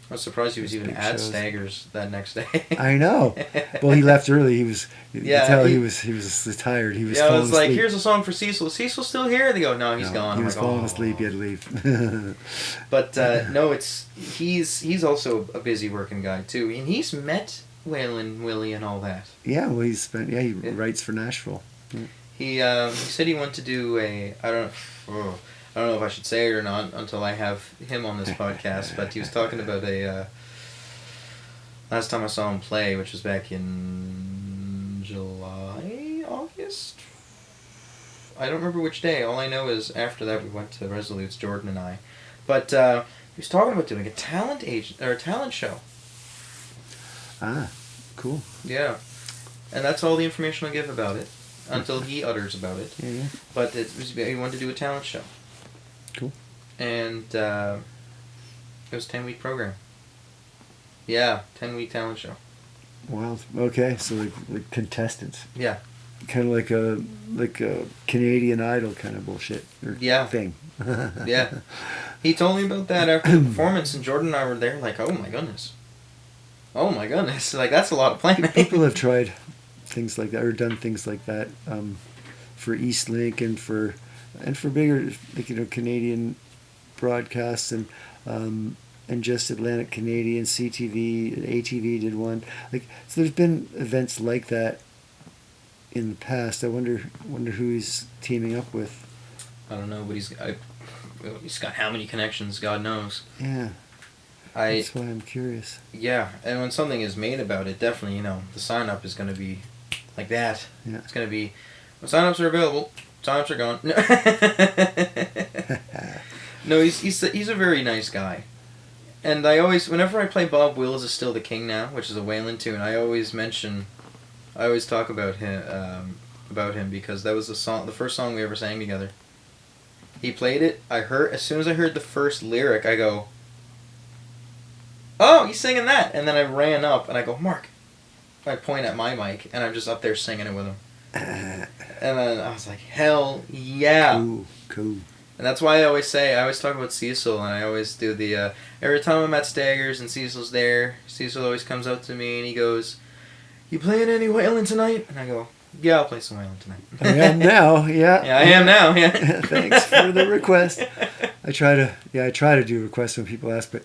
I was surprised he was Those even big at shows. Staggers that next day. I know. Well, he left early. He was. You Yeah, could tell he- he was tired. He was. Yeah, I falling was like, asleep. here's a song for Cecil. Is Cecil still here? They go, no, he's No, gone. He I'm was like, falling "Oh." asleep. He had to leave. But no, he's also a busy working guy too, and he's met Waylon Willie and all that. Yeah, well, he writes for Nashville. Yeah. He said he wanted to do I don't know if I should say it or not until I have him on this podcast, but he was talking about last time I saw him play, which was back in July, August. I don't remember which day. All I know is after that we went to Resolute's, Jordan and I. But he was talking about doing a talent show. Ah, cool. Yeah, and that's all the information I'll give about it until he utters about it. Yeah. But he wanted to do a talent show. Cool. And it was a 10-week program. Yeah, 10-week talent show. Wow. Okay, so like contestants. Yeah. Kind of like a Canadian Idol kind of bullshit or Yeah. thing. Yeah. He told me about that after the performance, and Jordan and I were there like, oh my goodness. Oh my goodness. Like, that's a lot of playing. People have tried things like that or done things like that for Eastlink and for bigger, like, Canadian broadcasts and just Atlantic Canadian, CTV, ATV did one. Like, so there's been events like that in the past. I wonder who he's teaming up with. I don't know, but he's got how many connections, God knows. Yeah. That's why I'm curious. Yeah, and when something is made about it, definitely, the sign-up is going to be like that. Yeah. It's going to be, when sign-ups are available, sign-ups are gone. No, he's a very nice guy. And whenever I play Bob Wills is Still the King Now, which is a Waylon tune, I always talk about him because that was the first song we ever sang together. He played it, as soon as I heard the first lyric, I go, oh, he's singing that. And then I ran up and I go, Mark. I point at my mic and I'm just up there singing it with him. And then I was like, hell yeah. Cool. And that's why I always talk about Cecil, and I always do every time I'm at Staggers and Cecil's there, Cecil always comes up to me and he goes, you playing any Waylon tonight? And I go, yeah, I'll play some Waylon tonight. I am now, yeah. Yeah, I am now, yeah. Thanks for the request. I try to do requests when people ask, but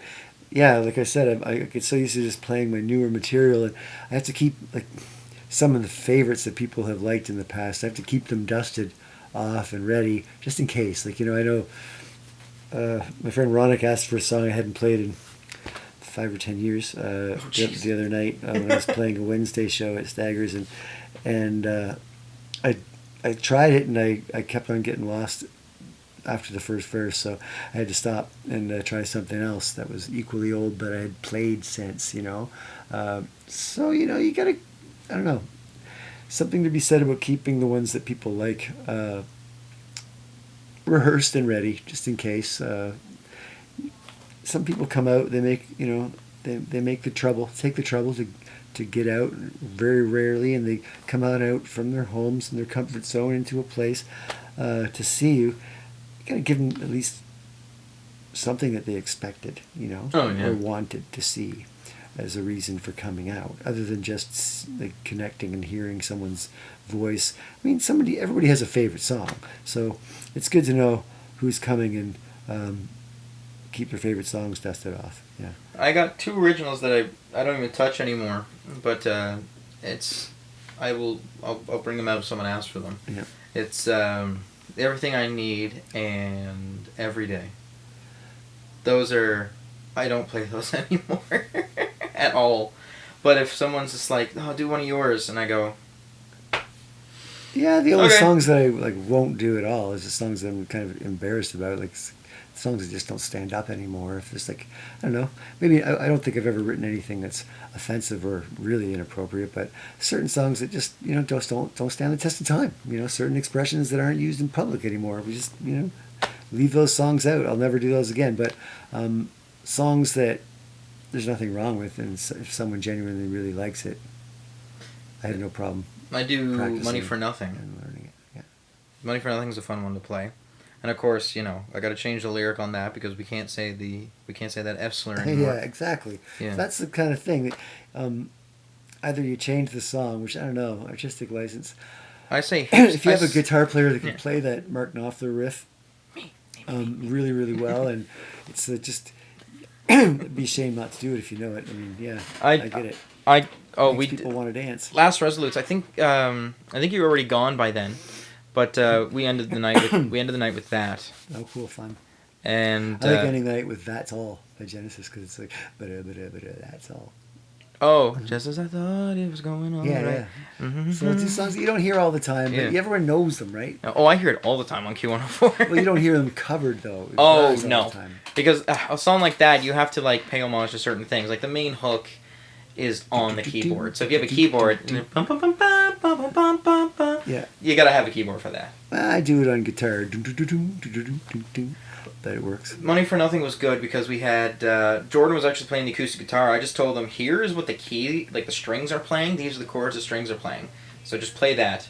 yeah, like I said, I get so used to just playing my newer material, and I have to keep like some of the favorites that people have liked in the past. I have to keep them dusted off and ready just in case. Like, I know my friend Ronick asked for a song I hadn't played in 5 or 10 years the other night when I was playing a Wednesday show at Staggers, and I tried it and I kept on getting lost after the first verse, so I had to stop and try something else that was equally old but I had played since, so you gotta, I don't know, something to be said about keeping the ones that people like rehearsed and ready just in case. Some people come out, they make take the trouble to get out very rarely, and they come out from their homes and their comfort zone into a place to see you. You gotta give them at least something that they expected, or wanted to see as a reason for coming out, other than just like connecting and hearing someone's voice. I mean, everybody has a favorite song, so it's good to know who's coming and keep their favorite songs dusted off. Yeah. I got 2 originals that I don't even touch anymore, but I'll bring them out if someone asks for them. Yeah. It's Everything I Need and Every Day. I don't play those anymore at all. But if someone's just like, oh, do one of yours, and I go, yeah, the only songs that I won't do at all is the songs that I'm kind of embarrassed about, like songs that just don't stand up anymore. If it's like, I don't know, maybe I don't think I've ever written anything that's offensive or really inappropriate, but certain songs that just, just don't stand the test of time. Certain expressions that aren't used in public anymore. We just, leave those songs out. I'll never do those again. But songs that there's nothing wrong with, and if someone genuinely really likes it, I have no problem. I do Money for Nothing. And learning it. Yeah. Money for Nothing is a fun one to play. And of course, I got to change the lyric on that because we can't say that F slur anymore. Yeah, exactly. Yeah. That's the kind of thing that either you change the song, which I don't know, artistic license. I say if you have a guitar player that can play that Mark Knopfler riff really, really well, and it's just it'd be a shame not to do it if you know it. I mean, yeah, I get it. People want to dance. Last Resolutes. I think you were already gone by then. But we ended the night with that. Oh, cool, fun. And I like ending the night with "That's All" by Genesis because it's like that's all. Oh, just as I thought it was going on. Yeah, right? yeah. Mm-hmm. So two songs that you don't hear all the time, but everyone knows them, right? Oh, I hear it all the time on Q104. Well, you don't hear them covered though. Oh no, because a song like that you have to like pay homage to certain things. Like the main hook is on the keyboard. So if you have a keyboard, yeah, you gotta have a keyboard for that. I do it on guitar, but it works. Money for Nothing was good because we had Jordan was actually playing the acoustic guitar. I just told him, here is what the key, like the strings are playing. These are the chords the strings are playing. So just play that.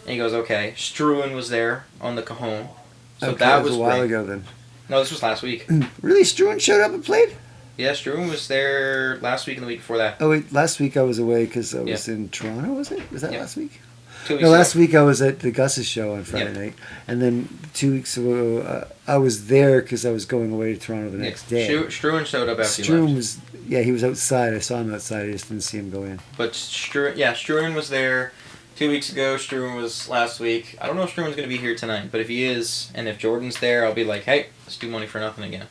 And he goes, okay. Struan was there on the cajon. So okay, that was a while great. ago then. No, this was last week. Really, Struan showed up and played? Yeah, Struan was there last week and the week before that. Oh wait, last week I was away because I was in Toronto. Was it? Was that last week? 2 weeks No, last ago. week I was at the Gus's show on Friday night, and then 2 weeks ago I was there because I was going away to Toronto the next day. Struan showed up after Struan you left. he was outside. I saw him outside. I just didn't see him go in. But Struan was there 2 weeks ago. Struan was last week. I don't know if Struan's going to be here tonight, but if he is, and if Jordan's there, I'll be like, hey, let's do Money for Nothing again.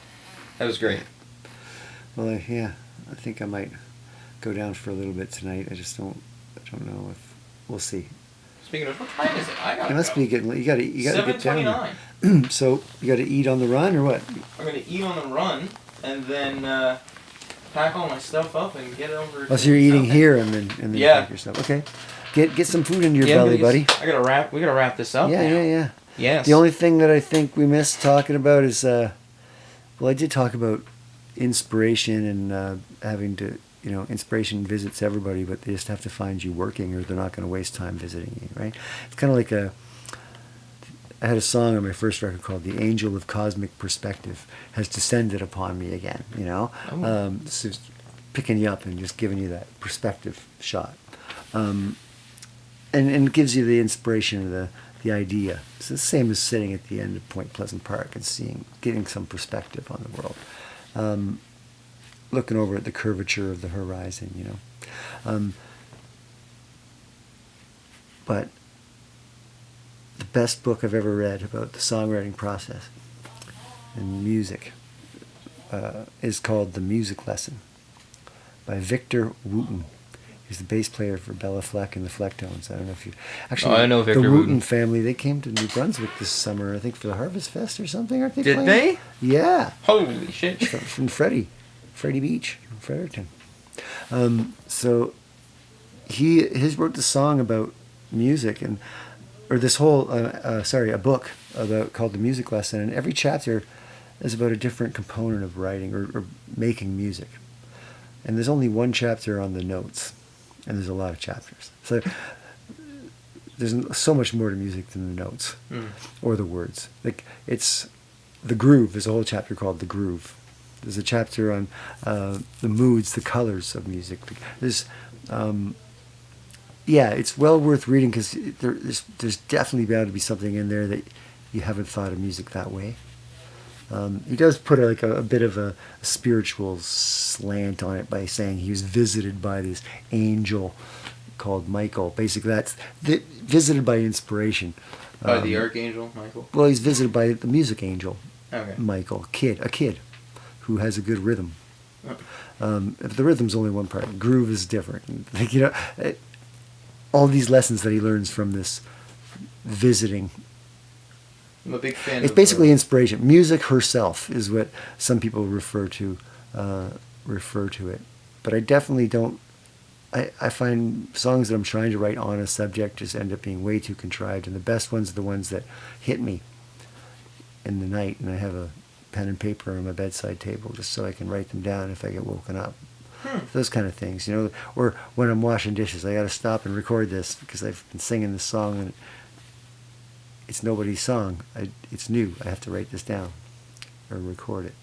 That was great. Well, I think I might go down for a little bit tonight. I don't know if we'll see. Speaking of, what time is it? I gotta It must go. be getting. You got to get down. 7:29. So you got to eat on the run or what? I'm gonna eat on the run and then pack all my stuff up and get over. Oh, so you're eating here and then Yeah. pack your stuff. Okay, get some food into your belly, buddy. We gotta wrap this up. Yeah, now. yeah. Yes. The only thing that I think we missed talking about is, I did talk about inspiration and having to, inspiration visits everybody, but they just have to find you working or they're not going to waste time visiting you, right? It's kind of like I had a song on my first record called "The Angel of Cosmic Perspective Has Descended Upon Me Again," so it's picking you up and just giving you that perspective shot. And it gives you the inspiration of the idea. It's the same as sitting at the end of Point Pleasant Park and getting some perspective on the world. Looking over at the curvature of the horizon, but the best book I've ever read about the songwriting process and music is called The Music Lesson by Victor Wooten. He's the bass player for Bella Fleck and the Flecktones. I don't know if you... Actually, I know Victor the Wooten. Wooten family, they came to New Brunswick this summer, I think, for the Harvest Fest or something, aren't they? Did playing? they? Yeah. Holy shit. From Freddie Beach, from Fredericton. So he wrote the song about music, a book called The Music Lesson, and every chapter is about a different component of writing or making music. And there's only one chapter on the notes, and there's a lot of chapters. So there's so much more to music than the notes or the words. Like it's the groove. There's a whole chapter called The Groove. There's a chapter on the moods, the colors of music. There's it's well worth reading because there's definitely bound to be something in there that you haven't thought of music that way. He does put a bit of a spiritual slant on it by saying he was visited by this angel called Michael. Basically, that's visited by inspiration. By the archangel Michael. Well, he's visited by the music angel, Okay. Michael, a kid who has a good rhythm. If the rhythm's only one part, groove is different. All these lessons that he learns from this visiting I'm a big fan. It's basically inspiration. Music herself is what some people refer to it. But I definitely don't. I find songs that I'm trying to write on a subject just end up being way too contrived, and the best ones are the ones that hit me in the night, and I have a pen and paper on my bedside table just so I can write them down if I get woken up. Those kind of things, or when I'm washing dishes, I got to stop and record this because I've been singing this song and it's nobody's song. It's new. I have to write this down or record it.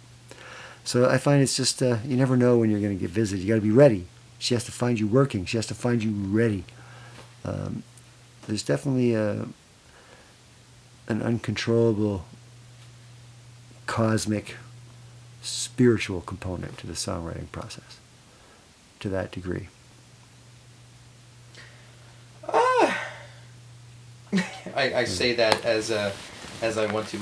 So I find it's just, you never know when you're going to get visited. You got to be ready. She has to find you working. She has to find you ready. There's definitely an uncontrollable cosmic spiritual component to the songwriting process to that degree. I say that as I want to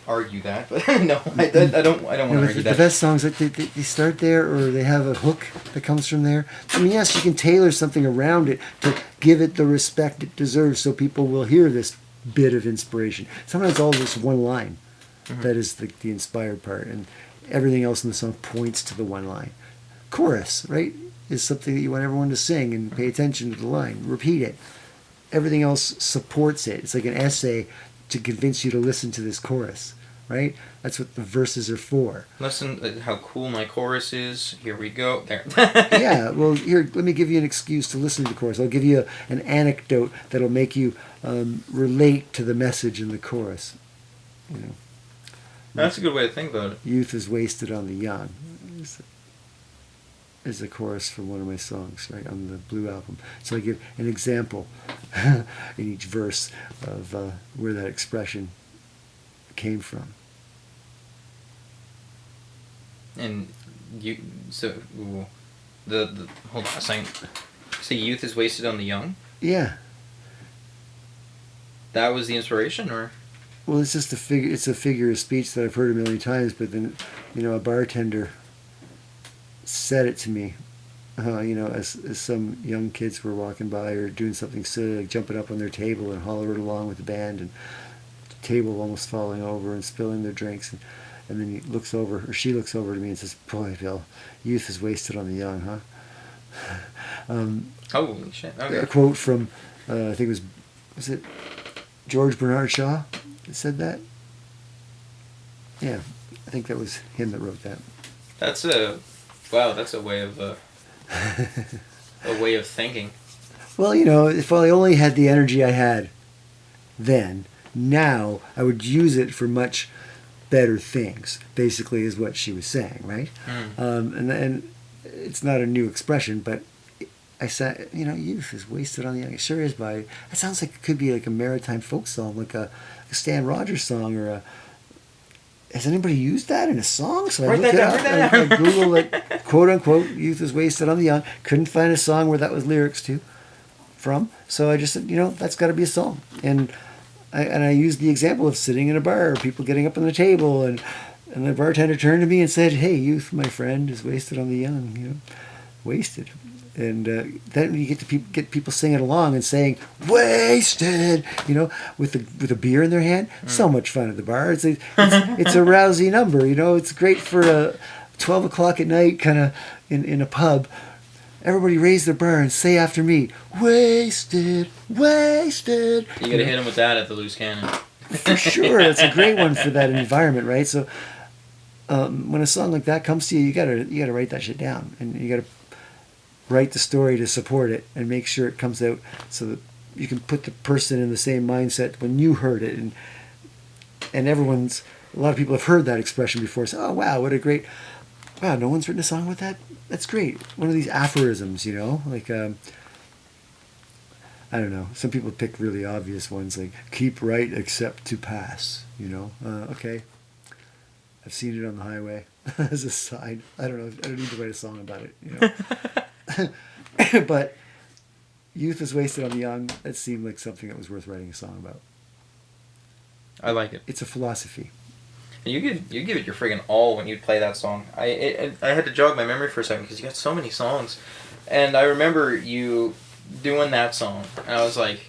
argue that, but no, I don't want to argue that. The best songs, they start there, or they have a hook that comes from there. I mean, yes, you can tailor something around it to give it the respect it deserves, so people will hear this bit of inspiration. Sometimes it's all just one line that is the inspired part, and everything else in the song points to the one line. Chorus, right, is something that you want everyone to sing and pay attention to the line. Repeat it. Everything else supports it. It's like an essay to convince you to listen to this chorus, right? That's what the verses are for. Listen how cool my chorus is. Here we go. There. Yeah, well, here, let me give you an excuse to listen to the chorus. I'll give you an anecdote that'll make you relate to the message in the chorus. That's a good way to think about it. Youth is wasted on the young. Is a chorus from one of my songs, right, on the Blue album. So I give an example in each verse of where that expression came from. And the hold on a second. So youth is wasted on the young? Yeah. That was the inspiration, or? Well, it's just it's a figure of speech that I've heard a million times, but then, a bartender said it to me, as some young kids were walking by or doing something silly, like jumping up on their table and hollering along with the band, and the table almost falling over and spilling their drinks, and then he looks over, or she looks over to me and says, "Boy, Bill, youth is wasted on the young, huh?" Holy shit! Okay. A quote from, I think was it George Bernard Shaw that said that? Yeah, I think that was him that wrote that. That's a way of a way of thinking. Well, if I only had the energy I had then, now I would use it for much better things, basically, is what she was saying, right? And it's not a new expression, but I said, youth is wasted on the young. It sure is, but it sounds like it could be like a maritime folk song, like a Stan Rogers song, or a... Has anybody used that in a song? So I looked it up. I Googled it, quote unquote, youth is wasted on the young. Couldn't find a song where that was lyrics from. So I just said, that's got to be a song. And I used the example of sitting in a bar, people getting up on the table, and the bartender turned to me and said, "Hey, youth, my friend, is wasted on the young." Wasted. And then you get people singing along and saying "wasted," with a beer in their hand. So much fun at the bar. It's a rousy number. It's great for 12 o'clock at night, kind of in a pub. Everybody raise their bar and say after me, "Wasted, wasted." You gotta hit them with that at the Loose Cannon. For sure, it's a great one for that environment, right? So when a song like that comes to you, you gotta write that shit down, and you gotta write the story to support it and make sure it comes out so that you can put the person in the same mindset when you heard it. And a lot of people have heard that expression before. So, oh, wow, what a great, wow, no one's written a song with that? That's great. One of these aphorisms, like, I don't know. Some people pick really obvious ones like, keep right except to pass, okay. I've seen it on the highway as a side. I don't know. I don't need to write a song about it, But youth is wasted on the young. That seemed like something that was worth writing a song about. I like it. It's a philosophy. And you give it your friggin' all when you play that song. I had to jog my memory for a second because you got so many songs, and I remember you doing that song, and I was like,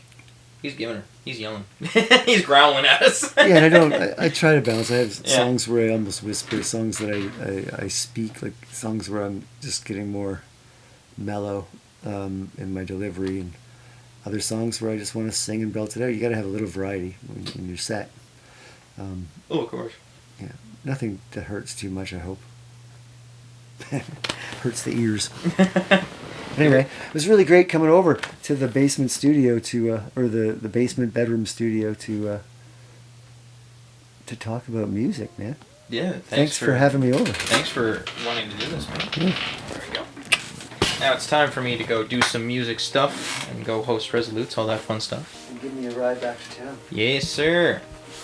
he's giving her. He's yelling. He's growling at us. Yeah, and I try to balance. I have Yeah. songs where I almost whisper, songs that I speak, like songs where I'm just getting more mellow in my delivery, and other songs where I just want to sing and belt it out. You got to have a little variety in your set. Oh, of course. Yeah, nothing that hurts too much, I hope. Hurts the ears. Anyway, it was really great coming over to the basement studio or the basement bedroom studio to talk about music, man. Yeah, Thanks for having me over. Thanks for wanting to do this, man. Yeah. There we go. Now it's time for me to go do some music stuff and go host Resolutes, all that fun stuff. And give me a ride back to town. Yes, sir.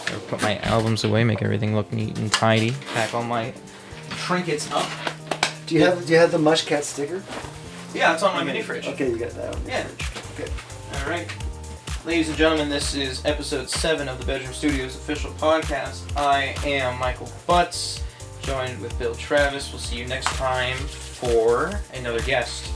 I'll put my albums away, make everything look neat and tidy. Pack all my trinkets up. Do you have the Mushkat sticker? Yeah, it's on my mini fridge. Okay, you got that on your Yeah. fridge. Good. All right. Ladies and gentlemen, this is episode 7 of the Bedroom Studios official podcast. I am Michael Butts, joined with Bill Travis. We'll see you next time for another guest.